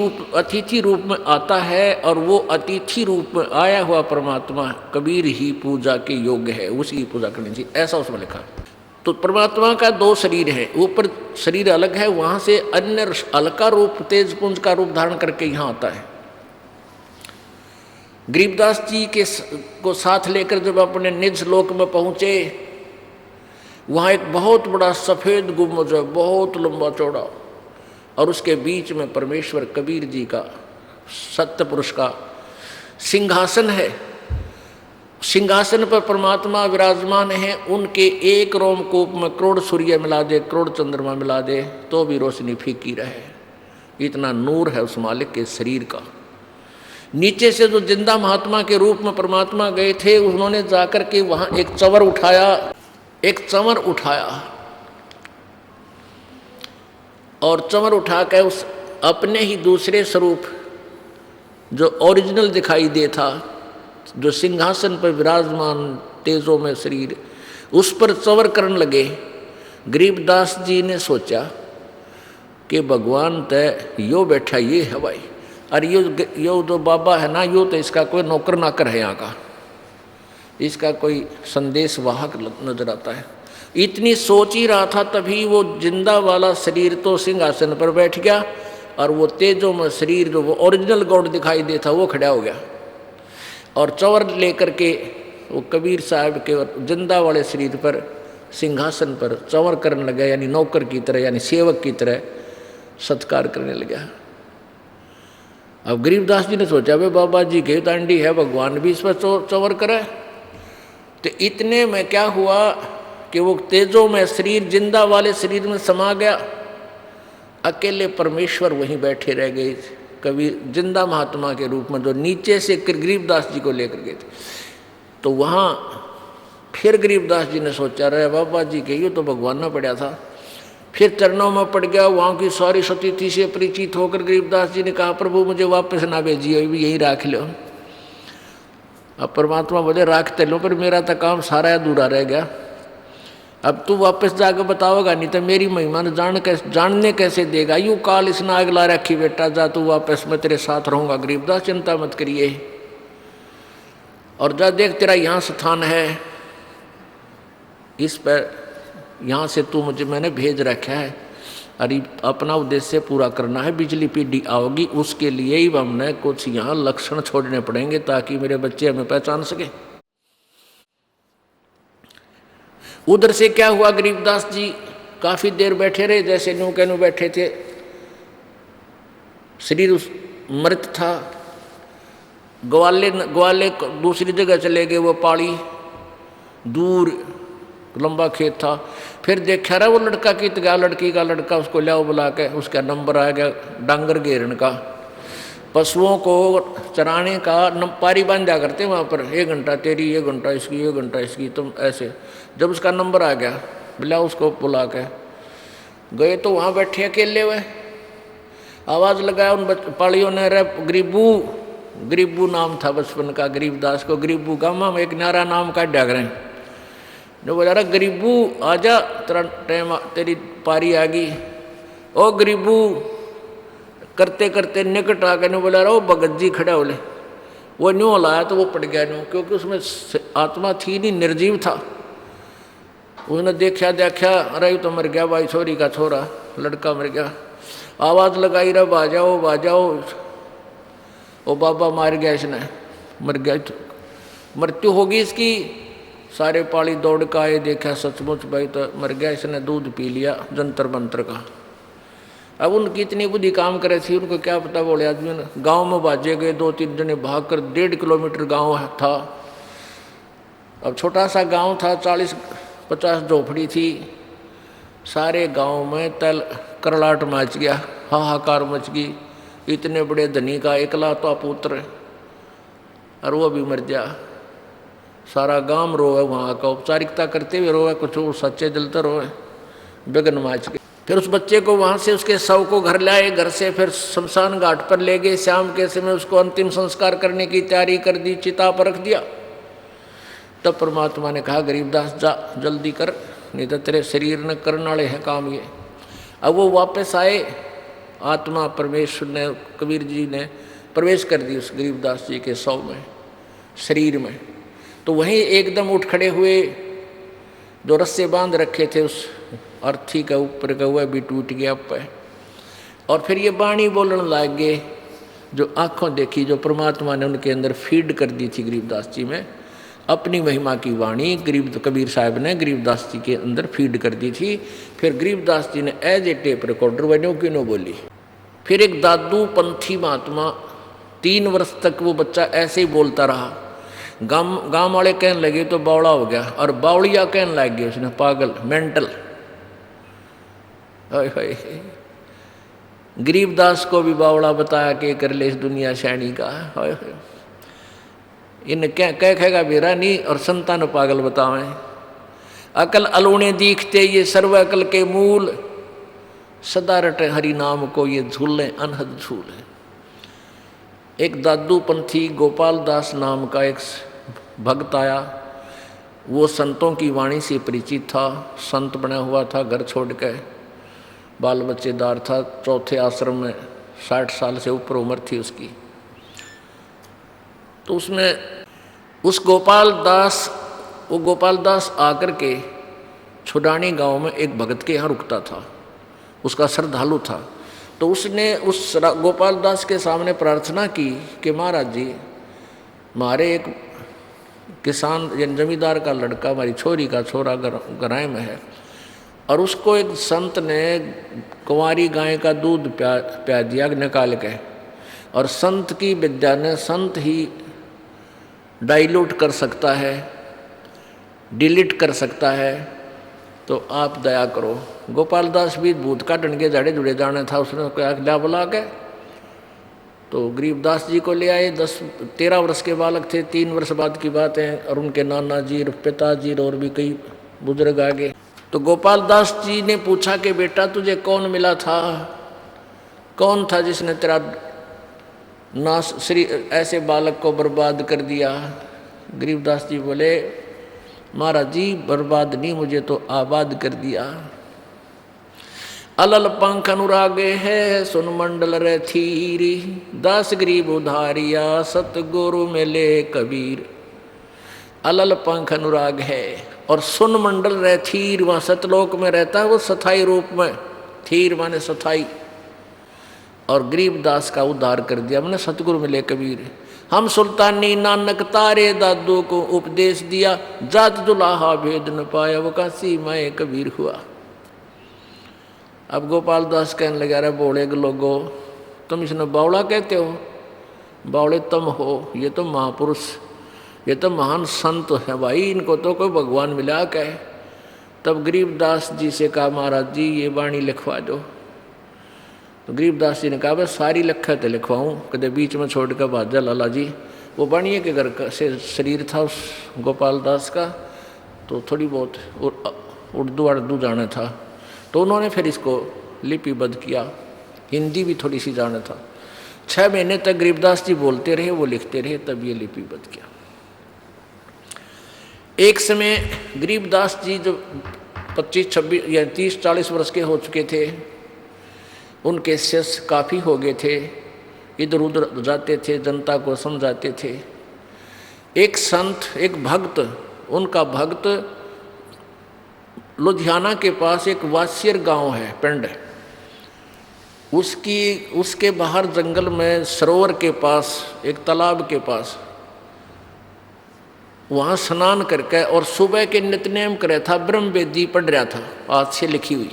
रूप में आता है, और वो अतिथि रूप में आया हुआ परमात्मा कबीर ही पूजा के योग्य है, उसी की पूजा करनी चाहिए, ऐसा उसमें लिखा। तो परमात्मा का 2 शरीर है, ऊपर शरीर अलग है, वहाँ से अन्य अलका रूप तेज पुंज का रूप धारण करके यहाँ आता है। गरीबदास जी को साथ लेकर जब अपने निज लोक में पहुँचे, वहाँ एक बहुत बड़ा सफ़ेद गुम्बद है, बहुत लंबा चौड़ा, और उसके बीच में परमेश्वर कबीर जी का, सत्य पुरुष का सिंहासन है। सिंहासन पर परमात्मा विराजमान है। उनके एक रोमकूप में करोड़ सूर्य मिला दे, करोड़ चंद्रमा मिला दे तो भी रोशनी फीकी रहे, इतना नूर है उस मालिक के शरीर का। नीचे से जो जिंदा महात्मा के रूप में परमात्मा गए थे, उन्होंने जाकर के वहाँ एक चंवर उठाया, और चंवर उठा कर उस अपने ही दूसरे स्वरूप जो ओरिजिनल दिखाई दे था, जो सिंहासन पर विराजमान तेजों में शरीर, उस पर चंवर करने लगे। गरीबदास जी ने सोचा कि भगवान तय यो बैठा ये है भाई, और यो जो बाबा है ना, यो तो इसका कोई नौकर नाकर है यहाँ का, इसका कोई संदेश वाहक नजर आता है। इतनी सोच ही रहा था, तभी वो जिंदा वाला शरीर तो सिंहासन पर बैठ गया, और वो तेजो में शरीर जो वो ओरिजिनल गॉड दिखाई देता वो खड़ा हो गया, और चवर लेकर के वो कबीर साहब के जिंदा वाले शरीर पर सिंहासन पर चवर करने लगा, यानी नौकर की तरह, यानी सेवक की तरह सत्कार करने लगा। अब गरीबदास जी ने सोचा भाई बाबा जी के दांडी है, भगवान भी इस पर चवर करे। तो इतने में क्या हुआ कि वो तेजो में शरीर जिंदा वाले शरीर में समा गया, अकेले परमेश्वर वहीं बैठे रह गए, कबीर जिंदा महात्मा के रूप में, जो नीचे से गरीबदास जी को लेकर गए थे। तो वहाँ फिर गरीबदास जी ने सोचा रहे बाबा जी के ये तो भगवान ना पड़ा था, फिर चरणों में पड़ गया, वहाँ की सारी स्थिति से परिचित होकर गरीबदास जी ने कहा प्रभु मुझे वापस ना भेजिए, अभी यहीं रख लो। अब परमात्मा बोले रखते लो, पर मेरा तो काम सारा अधूरा रह गया, अब तू वापस जाकर बताओगा, नहीं तो मेरी महिमा ने जानने कैसे देगा। यूँ काल इसने आग ला रखी, बेटा जा तू वापस, मैं तेरे साथ रहूँगा। गरीबदास चिंता मत करिए, और जा देख तेरा यहाँ स्थान है, इस पर यहाँ से तू मैंने भेज रखा है, अरे अपना उद्देश्य पूरा करना है। बिजली पीढ़ी आओगी, उसके लिए ही हमने कुछ यहाँ लक्षण छोड़ने पड़ेंगे ताकि मेरे बच्चे हमें पहचान सके। उधर से क्या हुआ, गरीबदास जी काफी देर बैठे रहे, जैसे न्यू के न्यू बैठे थे, शरीर मृत था। ग्वाले दूसरी जगह चले गए, वो पहाड़ी दूर लंबा खेत था। फिर देखा रहा वो लड़का कित गया, लड़की का लड़का, उसको लियाओ बुला के, उसका नंबर आ गया डांगर घेरन का, पशुओं को चराने का पारी बांधा करते वहाँ पर, 1 घंटा तेरी, 1 घंटा इसकी, 1 घंटा इसकी, तुम ऐसे। जब उसका नंबर आ गया, बुला उसको बुला के गए, तो वहाँ बैठे अकेले हुए, आवाज़ लगाया उन पाड़ियों ने, रे गरीबू, गरीबू नाम था बचपन का गरीबदास को, गरीबू गामा में एक नारा नाम का डागरें, जो बोला रहा गरीबू आजा, तेरा टाइम, तेरी पारी आ गई। ओ गरीबू करते करते निकट आ गए, बोला रहा वो भगत जी खड़ा बोले, वो न्यू लाया तो वो पड़ गया न्यू, क्योंकि उसमें आत्मा थी नहीं, निर्जीव था। उसने देखा अरे तो मर गया भाई, छोरी का छोरा, लड़का मर गया। आवाज़ लगाई रहा बाजाओ बाजाओ, ओ बाबा मार गया इसने, मर गया, मृत्यु होगी इसकी। सारे पाली दौड़ का आए, देखा सचमुच भाई तो मर गया, इसने दूध पी लिया जंतर मंतर का। अब उनकी इतनी बुद्धि काम करे थी, उनको क्या पता, बोले आदमी ने गाँव में बाजे गए, 2-3 जने भाग कर, 1.5 किलोमीटर गाँव था। अब छोटा सा गाँव था, 40-50 झोपड़ी थी, सारे गांव में तल करलाट मच गया, हाहाकार मच गई। इतने बड़े धनी का एकलौता पुत्र, और वो भी मर गया। सारा गांव रोए, वहाँ का औपचारिकता करते हुए रोए, कुछ सच्चे दिल तो रोए, बेगन माच के। फिर उस बच्चे को वहाँ से उसके शव को घर लाए, घर से फिर शमशान घाट पर ले गए। शाम के समय उसको अंतिम संस्कार करने की तैयारी कर दी, चिता पर रख दिया। तब परमात्मा ने कहा गरीबदास जा जल्दी कर, नहीं तो तेरे शरीर ने करने वाले हैं काम ये। अब वो वापस आए, आत्मा परमेश्वर ने, कबीर जी ने प्रवेश कर दी उस गरीबदास जी के शव में, शरीर में। तो वहीं एकदम उठ खड़े हुए, जो रस्से बांध रखे थे उस अर्थी का ऊपर का, हुआ भी टूट गया पे। और फिर ये वाणी बोलने लग गए, जो आँखों देखी, जो परमात्मा ने उनके अंदर फीड कर दी थी गरीबदास जी में, अपनी महिमा की वाणी कबीर साहब ने गरीबदास जी के अंदर फीड कर दी थी। फिर गरीबदास जी ने एज ए टेप रिकॉर्डर बनो क्यों न बोली। फिर एक दादू पंथी महात्मा, 3 वर्ष तक वो बच्चा ऐसे ही बोलता रहा। गांव वाले कहने लगे तो बावड़ा हो गया, और बावड़िया कहने लग गए उसने पागल, मेंटल। गरीबदास को भी बावड़ा बताया कि कर ले इस दुनिया शैणी का। इन क्या कहेगा बेरा नहीं, और संतान पागल बतावें। अकल अलूणे दीखते ये सर्व अकल के मूल, सदा रटे हरि नाम को ये झूले अनहद झूले। एक दादू पंथी गोपाल दास नाम का एक भक्त आया, वो संतों की वाणी से परिचित था, संत बना हुआ था, घर छोड़ के, बाल बच्चेदार था, चौथे आश्रम में 60 साल से ऊपर उम्र थी उसकी। तो उसमें उस गोपाल दास आकर के छुडानी गांव में एक भगत के यहाँ रुकता था, उसका श्रद्धालु था। तो उसने उस गोपाल दास के सामने प्रार्थना की कि महाराज जी, हमारे एक किसान जमींदार का लड़का, हमारी छोरी का छोरा गराय में है, और उसको एक संत ने कुंवारी गाय का दूध प्या दिया निकाल के, और संत की विद्या ने संत ही डाइल्यूट कर सकता है, डिलीट कर सकता है, तो आप दया करो। गोपाल दास भी भूत काटन के जड़े जुड़े जाने था, उसने क्या लिया बुला के तो गरीबदास जी को ले आए। 13 वर्ष के बालक थे, 3 वर्ष बाद की बात है, और उनके नाना जी, पिताजी और भी कई बुजुर्ग आ गए। तो गोपाल दास जी ने पूछा कि बेटा तुझे कौन मिला था, कौन था जिसने तेरा नाश श्री ऐसे बालक को बर्बाद कर दिया। गरीबदास जी बोले महाराज जी बर्बाद नहीं, मुझे तो आबाद कर दिया। अलल पंख अनुरागे है सुन मंडल रे थीरी, दास गरीब उधारिया सतगुरु मिले कबीर। अलल पंख अनुराग है और सुन मंडल रे थीर, वहाँ सतलोक में रहता है वो सथाई रूप में, थीर माने सथाई, और गरीबदास का उद्धार कर दिया मैंने सतगुरु मिले कबीर। हम सुल्तानी नानक तारे दादू को उपदेश दिया, जात दुलाहा भेद न पाया, वो काशी मैं कबीर हुआ। अब गोपाल दास कहने लगा रहे बोले लोगो तुम इसने बावड़ा कहते हो, बावड़े तुम हो, ये तो महापुरुष, ये तो महान संत है भाई, इनको तो कोई भगवान मिला कहे। तब गरीबदास जी से कहा महाराज जी ये वाणी लिखवा दो। तो गरीबदास जी ने कहा बस सारी लखा तो लिखवाऊँ, कदे बीच में छोड़ कर भाजा लाला जी। वो बाणिये के घर का से शरीर था उस गोपाल दास का, तो थोड़ी बहुत उर्दू जाना था, तो उन्होंने फिर इसको लिपिबद्ध किया, हिंदी भी थोड़ी सी जाना था। 6 महीने तक गरीबदास जी बोलते रहे, वो लिखते रहे, तब ये लिपिबद्ध किया। एक समय गरीबदास जी जो 25, 26 या 30, 40 वर्ष के हो चुके थे, उनके शिष्य काफ़ी हो गए थे, इधर उधर जाते थे, जनता को समझाते थे। एक संत, एक भक्त, उनका भक्त लुधियाना के पास एक वासियर गांव है, पिंड, उसके बाहर जंगल में सरोवर के पास, एक तालाब के पास, वहाँ स्नान करके और सुबह के नित्यनेम करे था, ब्रह्म वेदी पढ़ रहा था, हाथ से लिखी हुई।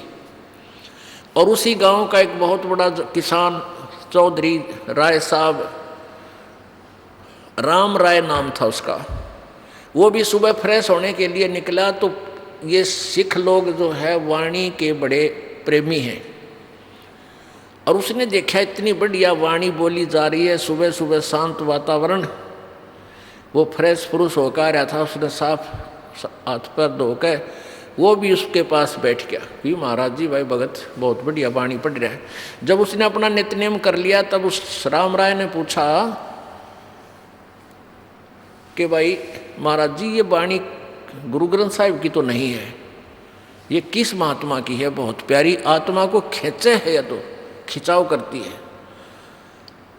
और उसी गांव का एक बहुत बड़ा किसान चौधरी राय साहब, राम राय नाम था उसका, वो भी सुबह फ्रेश होने के लिए निकला। तो ये सिख लोग जो है वाणी के बड़े प्रेमी हैं, और उसने देखा इतनी बढ़िया वाणी बोली जा रही है, सुबह सुबह शांत वातावरण, वो फ्रेश पुरुष होकर आ रहा था, उसने साफ हाथ पैर धोकर वो भी उसके पास बैठ गया। भी महाराज जी भाई भगत बहुत बढ़िया वाणी पढ़ रहा है। जब उसने अपना नित्यनेम कर लिया तब उस राम राय ने पूछा कि भाई महाराज जी ये वाणी गुरु ग्रंथ साहिब की तो नहीं है, ये किस महात्मा की है, बहुत प्यारी, आत्मा को खींचे है या तो खिंचाव करती है।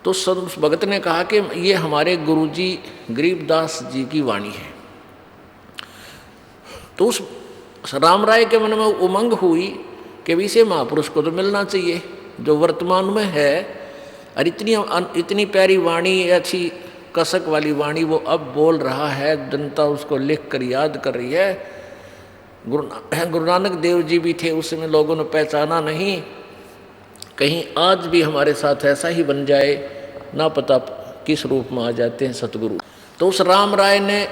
तो उस भगत ने कहा कि ये हमारे गुरुजी गरीबदास जी की वाणी है। तो उस राम राय के मन में उमंग हुई कि इसे महापुरुष को तो मिलना चाहिए जो वर्तमान में है, और इतनी प्यारी वाणी, अच्छी कसक वाली वाणी वो अब बोल रहा है, जनता उसको लिख कर याद कर रही है। गुरु नानक देव जी भी थे, उस समय लोगों ने पहचाना नहीं, कहीं आज भी हमारे साथ ऐसा ही बन जाए, ना पता किस रूप में आ जाते हैं सतगुरु। तो उस राम राय ने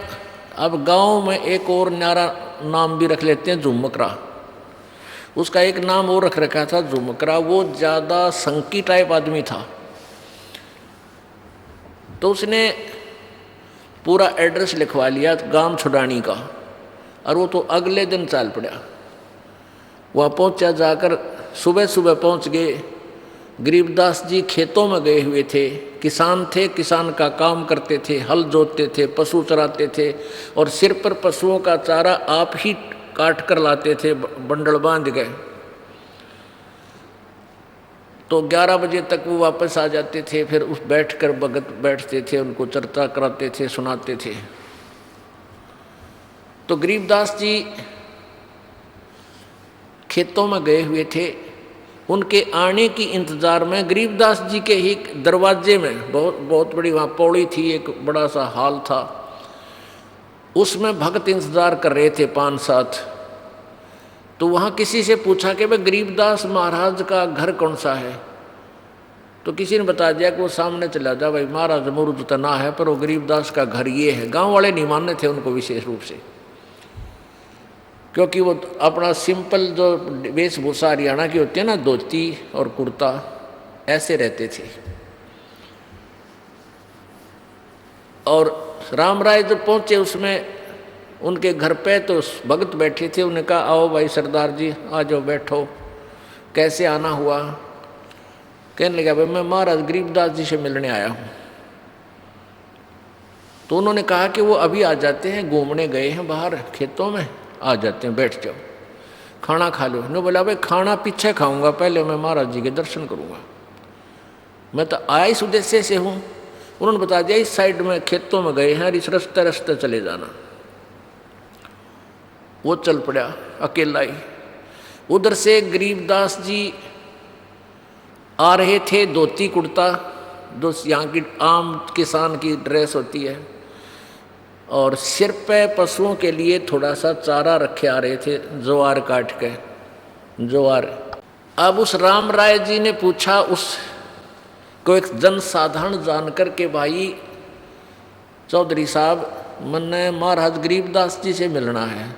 अब गांव में एक और न्यारा नाम भी रख लेते हैं, झुमकरा। उसका एक नाम और रख रखा था झुमकरा, वो ज़्यादा संकी टाइप आदमी था। तो उसने पूरा एड्रेस लिखवा लिया गांव छुडानी का, और वो तो अगले दिन चल पड़ा। वहाँ पहुँचा, जाकर सुबह सुबह पहुँच गए। गरीबदास जी खेतों में गए हुए थे, किसान थे, किसान का काम करते थे, हल जोतते थे, पशु चराते थे, और सिर पर पशुओं का चारा आप ही काट कर लाते थे, बंडल बांध गए। तो 11 बजे तक वो वापस आ जाते थे, फिर उस बैठकर भगत बैठते थे, उनको चर्चा कराते थे, सुनाते थे। तो गरीबदास जी खेतों में गए हुए थे, उनके आने की इंतजार में गरीबदास जी के ही दरवाजे में बहुत बड़ी वहाँ पौड़ी थी, एक बड़ा सा हॉल था, उसमें भक्त इंतजार कर रहे थे 5-7। तो वहाँ किसी से पूछा कि भाई गरीबदास महाराज का घर कौन सा है? तो किसी ने बता दिया कि वो सामने चला जा भाई, महाराज मुरुद तो ना है पर वो गरीबदास का घर ये है। गांव वाले नहीं मानने थे उनको विशेष रूप से, क्योंकि वो अपना सिंपल जो वेशभूषा हरियाणा की होती है ना, धोती और कुर्ता, ऐसे रहते थे। और राम राय जब पहुँचे उसमें उनके घर पे, तो भगत बैठे थे, उन्हें कहा आओ भाई सरदार जी आ जाओ बैठो, कैसे आना हुआ? कहने लगा भाई मैं महाराज गरीबदास जी से मिलने आया हूँ। तो उन्होंने कहा कि वो अभी आ जाते हैं, घूमने गए हैं बाहर खेतों में, आ जाते हैं, बैठ जाओ, खाना खा लो। उन्होंने बोला भाई खाना पीछे खाऊंगा, पहले मैं महाराज जी के दर्शन करूंगा, मैं तो आया इस उद्देश्य से हूँ। उन्होंने बता दिया इस साइड में खेतों में गए हैं, इस रास्ते चले जाना। वो चल पड़ा अकेला ही। उधर से गरीबदास जी आ रहे थे, धोती कुर्ता, जो यहाँ की आम किसान की ड्रेस होती है, और सिर पे पशुओं के लिए थोड़ा सा चारा रखे आ रहे थे, ज्वार काट के, ज्वार। अब उस राम राय जी ने पूछा उस को एक जनसाधारण जानकर के भाई चौधरी साहब मैंने महाराज गरीबदास जी से मिलना है,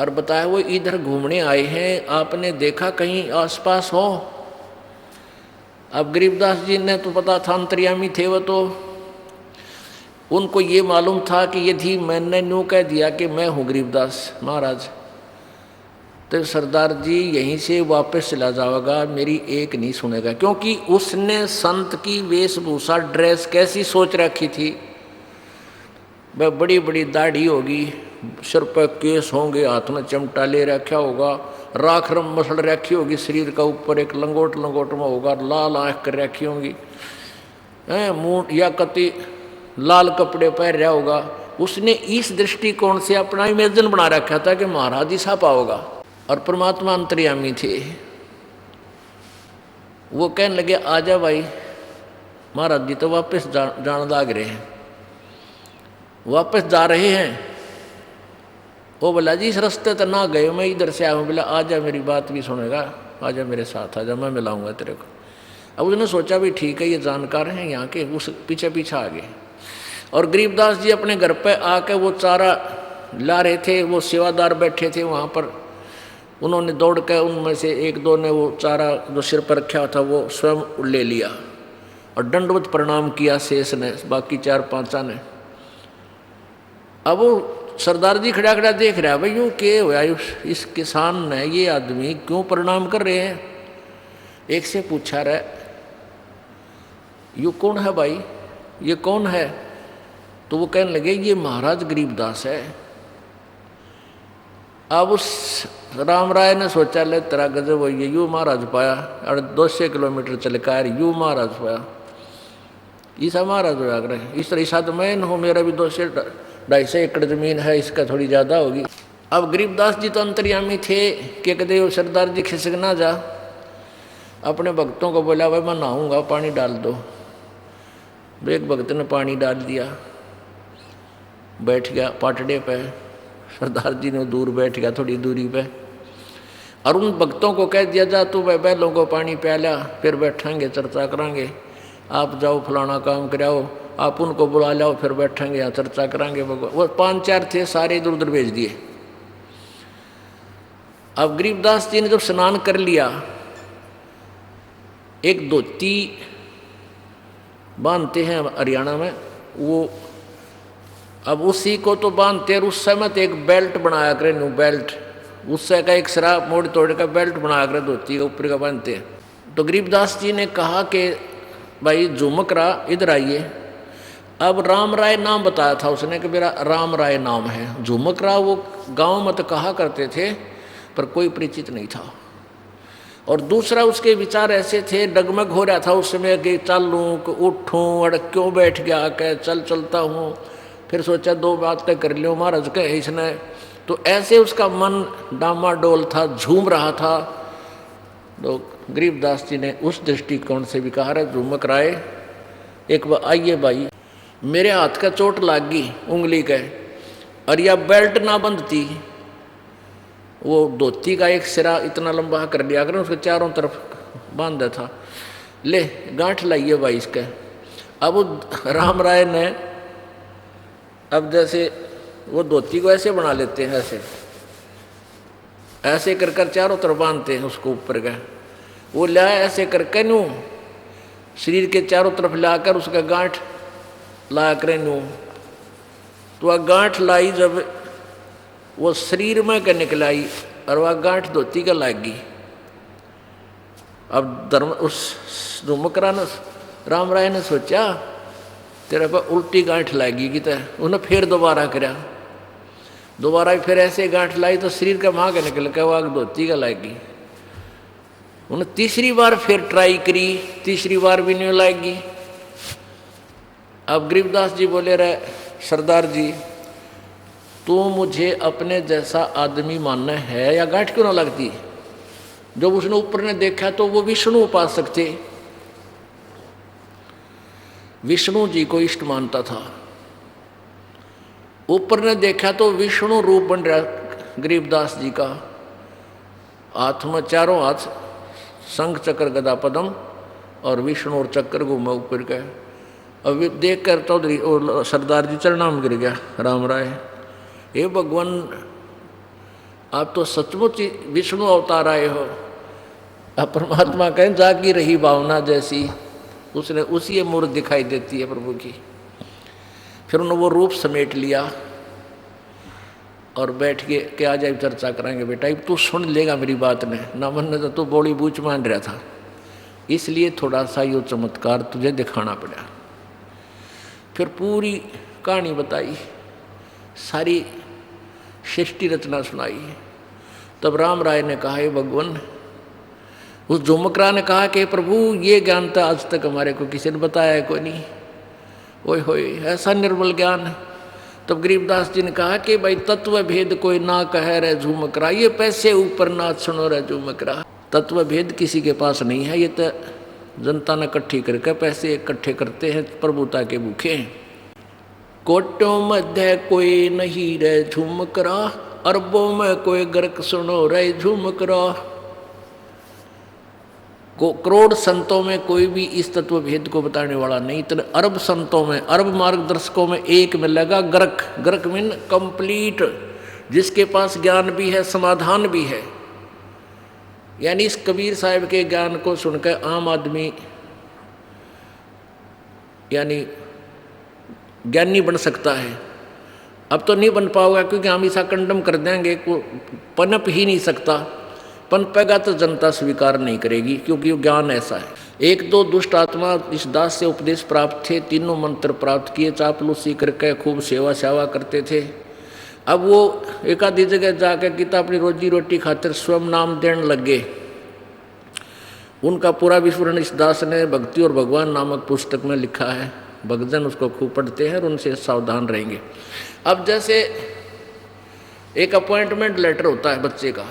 और बताया वो इधर घूमने आए हैं, आपने देखा कहीं आसपास हो? अब गरीबदास जी ने तो पता था अंतर्यामी थे वो, तो उनको ये मालूम था कि यदि मैंने यूँ कह दिया कि मैं हूँ गरीबदास महाराज, तो सरदार जी यहीं से वापस चला जाएगा, मेरी एक नहीं सुनेगा। क्योंकि उसने संत की वेशभूषा ड्रेस कैसी सोच रखी थी, वह बड़ी बड़ी दाढ़ी होगी, सिर पर केस होंगे, हाथ में चिमटा ले रखा होगा, राख रम मसल रखी होगी, शरीर का ऊपर एक लंगोट में होगा, लाल आँख कर रखी होंगी, मुँह या कति लाल कपड़े पहन रहा होगा। उसने इस दृष्टिकोण से अपना इमेजिन बना रखा था कि महाराज ही छापा होगा, और परमात्मा अंतर्यामी थे। वो कहने लगे आजा भाई, महाराज जी तो वापस जान लाग रहे हैं, वापस जा रहे हैं। वो बोला जी इस रास्ते तो ना गए, मैं इधर से आया हूँ। बोला आजा मेरी बात भी सुनेगा, आजा मेरे साथ आजा, मैं मिलाऊंगा तेरे को। अब उसने सोचा भी ठीक है ये जानकार हैं यहाँ के, उस पीछे पीछे आ गए। और गरीबदास जी अपने घर पे आके वो चारा ला रहे थे, वो सेवादार बैठे थे वहाँ पर, उन्होंने दौड़ कर उनमें से एक दो ने वो चारा जो सिर पर रखा था वो स्वयं ले लिया और दंडवत प्रणाम किया शेष ने, बाकी 4-5 ने। अब वो सरदार जी खड़ा खड़ा देख रहा है भाई यूँ के हुआ इस किसान ने, ये आदमी क्यों प्रणाम कर रहे हैं। एक से पूछा रहा यू कौन है भाई, ये कौन है? तो वो कहने लगे ये महाराज गरीबदास है। अब उस राम राय ने सोचा ले तेरा गजब हो, ये यू महाराज पाया, और 200 किलोमीटर चल कर यू महाराज पाया, ईसा महाराज हो रहे। इस तरह ईसा तो मैं हूँ, मेरा भी 200-250 एकड़ जमीन है, इसका थोड़ी ज़्यादा होगी। अब गरीबदास जी तो अंतर्यामी थे कि कहते वो सरदार जी खिसक ना जा। अपने भक्तों को बोला भाई मैं नहाऊंगा, पानी डाल दो। एक भक्त ने पानी डाल दिया, बैठ गया पाटड़े पे, सरदार जी ने दूर बैठ गया थोड़ी दूरी पे, और उन भक्तों को कह दिया जा तू भाई बैलों को पानी प्याला, फिर बैठेंगे चर्चा करेंगे, आप जाओ फलाना काम कराओ, आप उनको बुला लाओ, फिर बैठेंगे यहाँ चर्चा करेंगे। वो 5-4 थे, सारे इधर उधर भेज दिए। अब गरीबदास जी ने जब स्नान कर लिया, एक धोती बांधते हैं हरियाणा में वो, अब उसी को तो बांधते, और उस समय तो एक बेल्ट बनाया करे, न्यू बेल्ट, उससे का एक सिरा मोड़ तोड़ का बेल्ट बनाया करे, धोती के ऊपर का बांधते हैं। तो गरीबदास जी ने कहा कि भाई झुमकरा इधर आइए। अब राम राय नाम बताया था उसने कि मेरा राम राय नाम है। झुमकरा वो गांव में तो कहा करते थे पर कोई परिचित नहीं था। और दूसरा उसके विचार ऐसे थे, डगमग हो रहा था उस समय कि चलूँ कि उठूँ, अड़ क्यों बैठ गया, कह चलता हूँ। फिर सोचा 2 बातें कर लियो महाराज कहे इसने। तो ऐसे उसका मन डामाडोल था, झूम रहा था। तो गरीबदास जी ने उस दृष्टिकोण से भी कहा, रे झूमक राय एक बार आइए भाई, मेरे हाथ का चोट लाग गई उंगली के, और यह बेल्ट ना बंधती, वो धोती का एक सिरा इतना लंबा कर लिया करें, उसके चारों तरफ बांधा था, ले गांठ लाइए भाई इसके। अब राम राय ने अब जैसे वो धोती को ऐसे बना लेते हैं, ऐसे कर कर चारों तरफ बांधते हैं उसको ऊपर का, वो लाया ऐसे करके नू शरीर के चारों तरफ लाकर उसका गांठ लाया करें नू। तो वह गांठ लाई, जब वो शरीर में का निकलाई और वह गांठ धोती का लाग गई। अब धर्म उस झुमकरा ने राम राय ने सोचा तेरे पर उल्टी गांठ लागी कि, उन्हें फिर दोबारा करा, दोबारा फिर ऐसे गांठ लाई तो शरीर का वहाँ का निकल के वह धोती का लागी। उन्हें तीसरी बार फिर ट्राई करी, तीसरी बार भी नहीं लागी। अब गरीबदास जी बोले, रहे सरदार जी तो मुझे अपने जैसा आदमी मानना है या गांठ क्यों ना लगती। जब उसने ऊपर ने देखा तो वो विष्णु उपासक थे, विष्णु जी को इष्ट मानता था। ऊपर ने देखा तो विष्णु रूप बन रहा गरीबदास जी का, हाथ में चारों हाथ शंख चक्र गदा पद्म और विष्णु और चक्र घूमे ऊपर के। अब देख कर चौधरी और सरदार जी चरणा में गिर गया राम राय, हे भगवान आप तो सचमुच विष्णु अवतार आए हो। अब परमात्मा कहें जागी रही भावना जैसी, उसने उसी मूर्त दिखाई देती है प्रभु की। फिर उन्होंने वो रूप समेट लिया और बैठ के आज अब चर्चा करेंगे बेटा, अब तू सुन लेगा मेरी बात ने, ना मन ने तो तू बड़ी बूझ मान रहा था, इसलिए थोड़ा सा यो चमत्कार तुझे दिखाना पड़ा। फिर पूरी कहानी बताई, सारी सृष्टि रचना सुनाई। तब राम राय ने कहा, हे भगवान, उस झुमकरा ने कहा कि प्रभु ये ज्ञान तो आज तक हमारे को किसी ने बताया है कोई नहीं, ओए होए ऐसा निर्मल ज्ञान। तब गरीबदास जी ने कहा कि भाई तत्व भेद कोई ना कहे रे झुमकरा, ये पैसे ऊपर ना सुनो रे झुमकरा। तत्व भेद किसी के पास नहीं है, ये तो जनता ने इकट्ठी करके पैसे इकट्ठे करते हैं, प्रभुता के भूखे हैं। कोटों मध्य कोई नहीं रे झुमकरा, अरबों में कोई गर्क सुनो रे झुमकरा। करोड़ संतों में कोई भी इस तत्व भेद को बताने वाला नहीं, इतने अरब संतों में, अरब मार्गदर्शकों में एक मिलेगा गर्क। गर्क मीन कंप्लीट, जिसके पास ज्ञान भी है समाधान भी है। यानी इस कबीर साहब के ज्ञान को सुनकर आम आदमी यानी ज्ञानी बन सकता है। अब तो नहीं बन पाओगा क्योंकि हम ऐसा कंडम कर देंगे, को पनप ही नहीं सकता। पनपेगा तो जनता स्वीकार नहीं करेगी, क्योंकि वो ज्ञान ऐसा है। 1-2 दुष्ट आत्मा इस दास से उपदेश प्राप्त थे, 3 मंत्र प्राप्त किए, चापलूसी करके खूब सेवा करते थे। अब वो एक आधी जगह जाकर गीता अपनी रोजी रोटी खातिर स्वयं नाम देने लगे। उनका पूरा विवरण इस दास ने भक्ति और भगवान नामक पुस्तक में लिखा है। भक्तजन उसको खूब पढ़ते हैं और उनसे सावधान रहेंगे। अब जैसे एक अपॉइंटमेंट लेटर होता है बच्चे का,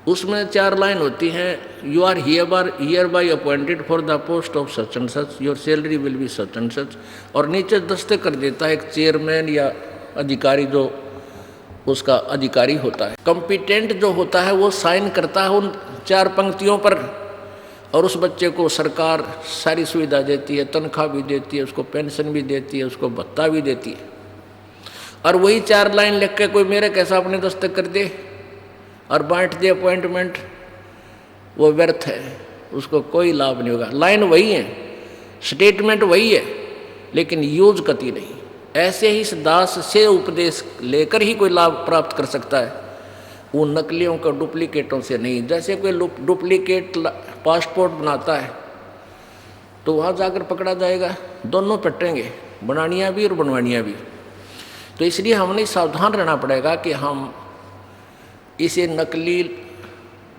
उसमें 4 लाइन होती हैं, you are hereby appointed for the post of such and such, your salary will be such and such. और नीचे दस्तखत कर देता है एक चेयरमैन या अधिकारी जो उसका अधिकारी होता है। कॉम्पिटेंट जो होता है वो साइन करता है उन 4 पंक्तियों पर, और उस बच्चे को सरकार सारी सुविधा देती है, तनख्वाह भी देती है, उसको पेंशन भी देती है, उसको भत्ता भी देती है। और वही 4 लाइन लिख के कोई मेरे कैसा अपने दस्तखत कर दे और बांट दे अपॉइंटमेंट, वो व्यर्थ है, उसको कोई लाभ नहीं होगा। लाइन वही है, स्टेटमेंट वही है, लेकिन यूज कति नहीं। ऐसे ही इस दास से उपदेश लेकर ही कोई लाभ प्राप्त कर सकता है, वो नकलियों का डुप्लीकेटों से नहीं। जैसे कोई डुप्लीकेट पासपोर्ट बनाता है तो वहाँ जाकर पकड़ा जाएगा, दोनों पटेंगे, बनानियाँ भी और बनवानियाँ भी। तो इसलिए हमने सावधान रहना पड़ेगा कि हम इसे नकली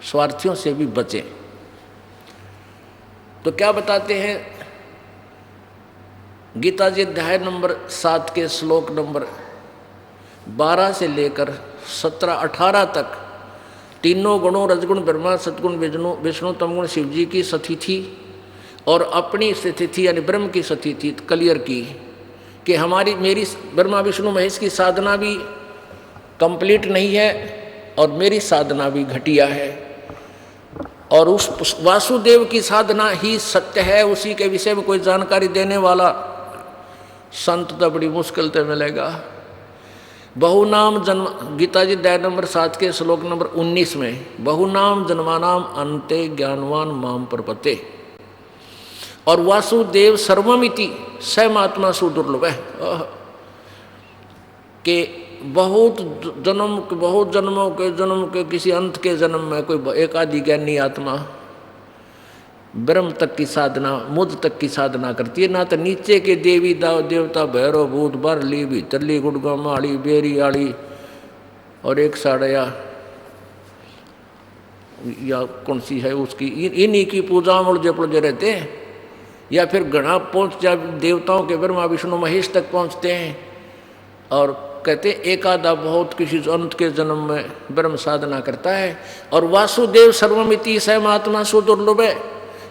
स्वार्थियों से भी बचें। तो क्या बताते हैं गीता जी अध्याय नंबर 7 के श्लोक नंबर 12 से लेकर 17-18 तक तीनों गुणों रजगुण ब्रह्मा सतगुण विष्णु तमगुण शिव जी की स्थिति और अपनी स्थिति यानी ब्रह्म की स्थिति क्लियर की कि मेरी ब्रह्मा विष्णु महेश की साधना भी कंप्लीट नहीं है और मेरी साधना भी घटिया है, और उस वासुदेव की साधना ही सत्य है। उसी के विषय में कोई जानकारी देने वाला संत तो बड़ी मुश्किल से मिलेगा। बहुनाम जन्म गीता जी अध्याय नंबर 7 के श्लोक नंबर 19 में बहुनाम जन्मानाम अंते ज्ञानवान माम प्रपते, और वासुदेव सर्वमिति सहमात्मा सुदुर्लभ है कि बहुत जन्मों के जन्म के किसी अंत के जन्म में कोई एक आदि ज्ञानी आत्मा ब्रह्म तक की साधना मुझ तक की साधना करती है। ना तो नीचे के देवी देवता भैरव भूत बरली भीतरली गुड़गा माड़ी बेरी आड़ी और एक साड़िया या कौन सी है उसकी इन्हीं की पूजा में उलझे पुलझे रहते हैं, या फिर घना पहुँच जा देवताओं के ब्रह्मा विष्णु महेश तक पहुँचते हैं और कहते एक आधा बहुत किसी अंत के जन्म में ब्रह्म साधना करता है। और वासुदेव सर्वमिति सहमात्मा सुदुर्लभ है,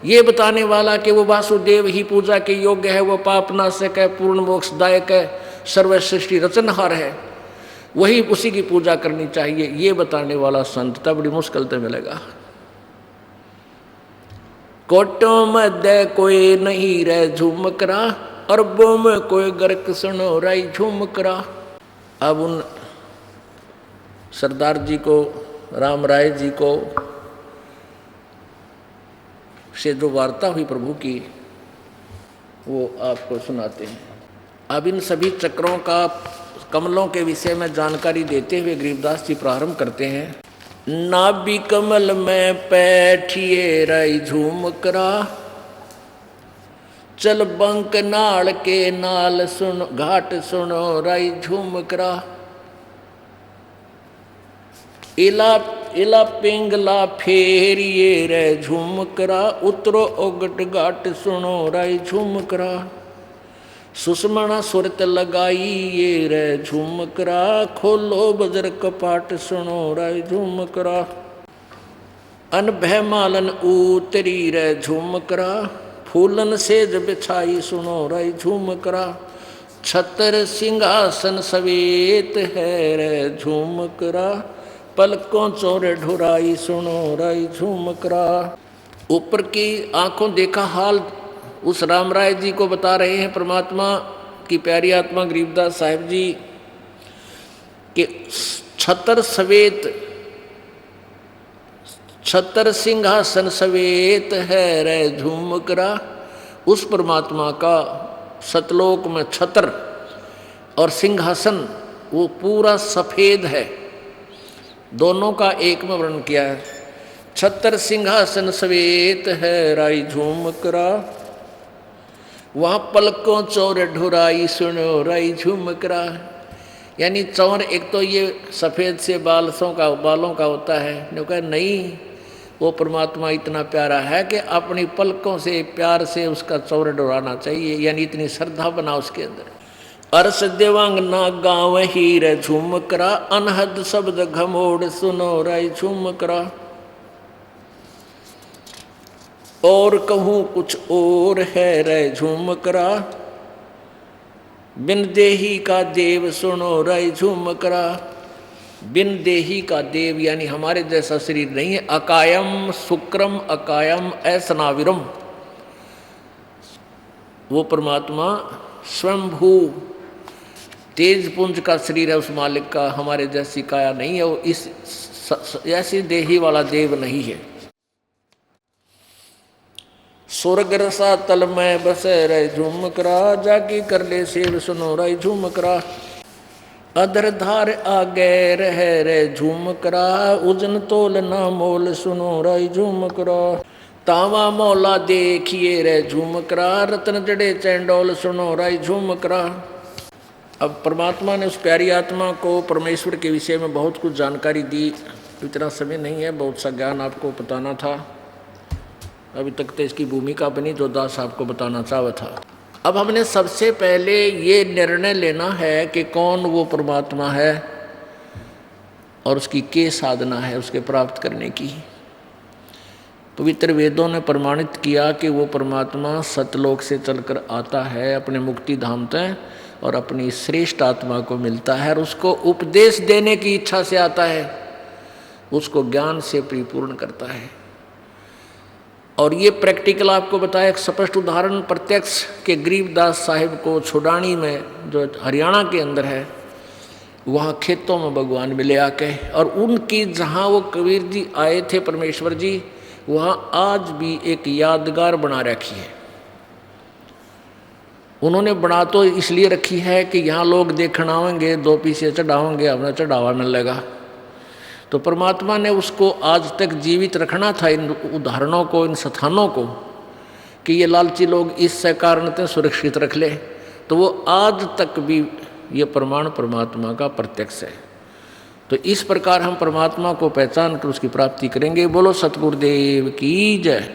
ये बताने वाला कि वो वासुदेव ही पूजा के योग्य है, वो पापनाशक है, पूर्ण मोक्षदायक है, सर्व सृष्टि रचनहार है, वही उसी की पूजा करनी चाहिए, ये बताने वाला संत तब बड़ी मुश्किल से मिलेगा। कोटों मध्य कोई नहीं रह झुमकरा, अरबों में कोई गर्क सुनो राई झुमकरा। अब उन सरदार जी को राम राय जी को से जो वार्ता हुई प्रभु की वो आपको सुनाते हैं। अब इन सभी चक्रों का कमलों के विषय में जानकारी देते हुए गरीबदास जी प्रारंभ करते हैं। नाभि कमल में बैठिए राई झूमकरा, चल बंक नाल के नाल सुनो घाट सुनो राई झूमकरा। इला पिंगला फेरिए रे झुमकरा, उतरो ओगट घाट सुनो राई झुमकरा। सुषमणा सुरत लगाइए रे झुमकरा, खोलो बजर कपाट सुनो राई झुमकरा। अनभय मालन उतरी रे झुमकरा, फूलन सेज बिछाई सुनो राई झुमकरा। छतर सिंहासन सवेत है रे झुमकरा, पलकों चोरे ढुराई सुनो राई झुमकरा। ऊपर की आंखों देखा हाल उस राम राय जी को बता रहे हैं परमात्मा की प्यारी आत्मा गरीबदास साहिब जी के छतर सिंहासन सवेत है रे झुमकरा। उस परमात्मा का सतलोक में छतर और सिंहासन वो पूरा सफेद है, दोनों का एक में वर्णन किया है। छतर सिंहासन सवेत है राई झुमकरा, वहाँ पलकों चौर ढुराई सुनो राई झुमकरा। यानी चौर एक तो ये सफ़ेद से बालों का होता है, जो कहा नहीं वो परमात्मा इतना प्यारा है कि अपनी पलकों से प्यार से उसका चौर ढुराना चाहिए, यानी इतनी श्रद्धा बना उसके अंदर। अरस देवांग ना गाँव ही रे झुमकरा, अनहद शब्द घमोड़ सुनो राई झुमकरा। और कहूँ कुछ और है रे झुमकरा, बिन देही का देव सुनो राई झुमकरा। बिन देही का देव यानी हमारे जैसा शरीर नहीं है। अकायम शुक्रम अकायम ऐसनाविरम, वो परमात्मा स्वयंभू तेज पुंज का शरीर है उस मालिक का, हमारे जैसी काया नहीं है, वो इस ऐसी देही वाला देव नहीं है। स्वर्ग रसा तल में बसे रे झुमकरा, जाकी कर ले सेव सुनो राई झुमकरा। अधर धार आगे रह रे झुमकरा, उजन तोल ना मोल सुनो राई झुमकरा। तावा मौला देखिए रे झुमकरा, रत्न जड़े चैंडोल सुनो राई झुमकरा। अब परमात्मा ने उस प्यारी आत्मा को परमेश्वर के विषय में बहुत कुछ जानकारी दी इतना समय नहीं है, बहुत सा ज्ञान आपको बताना था। अभी तक तो इसकी भूमिका बनी जो दास आपको बताना चाहा था। अब हमने सबसे पहले ये निर्णय लेना है कि कौन वो परमात्मा है और उसकी क्या साधना है उसके प्राप्त करने की। पवित्र वेदों ने प्रमाणित किया कि वो परमात्मा सतलोक से चलकर आता है अपने मुक्ति धाम तक और अपनी श्रेष्ठ आत्मा को मिलता है और उसको उपदेश देने की इच्छा से आता है, उसको ज्ञान से परिपूर्ण करता है। और ये प्रैक्टिकल आपको बताया, एक स्पष्ट उदाहरण प्रत्यक्ष के गरीबदास साहिब को छुड़ानी में जो हरियाणा के अंदर है, वहाँ खेतों में भगवान मिले आके, और उनकी जहाँ वो कबीर जी आए थे परमेश्वर जी, वहाँ आज भी एक यादगार बना रखी है। उन्होंने बना तो इसलिए रखी है कि यहाँ लोग देखना आएंगे, 2 पीसे चढ़ाओगे, अपना चढ़ावा मिलेगा। तो परमात्मा ने उसको आज तक जीवित रखना था, इन उदाहरणों को, इन स्थानों को, कि ये लालची लोग इस कारण से सुरक्षित रख ले। तो वो आज तक भी ये प्रमाण परमात्मा का प्रत्यक्ष है। तो इस प्रकार हम परमात्मा को पहचान कर उसकी प्राप्ति करेंगे। बोलो सतगुरुदेव की जय।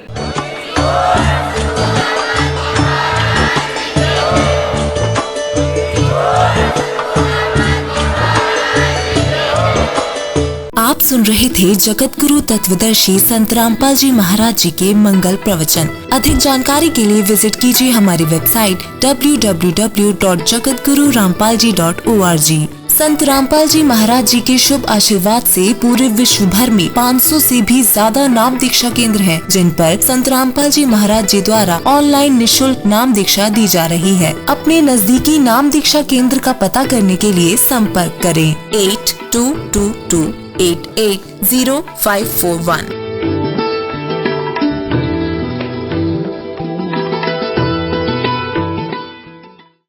आप सुन रहे थे जगत गुरु तत्वदर्शी संत रामपाल जी महाराज जी के मंगल प्रवचन। अधिक जानकारी के लिए विजिट कीजिए हमारी वेबसाइट www.jagatgururampalji.org। संत रामपाल जी महाराज जी के शुभ आशीर्वाद से पूरे विश्व भर में 500 से भी ज्यादा नाम दीक्षा केंद्र हैं, जिन पर संत रामपाल जी महाराज जी द्वारा ऑनलाइन निशुल्क नाम दीक्षा दी जा रही है। अपने नजदीकी नाम दीक्षा केंद्र का पता करने के लिए संपर्क करें 8222880541।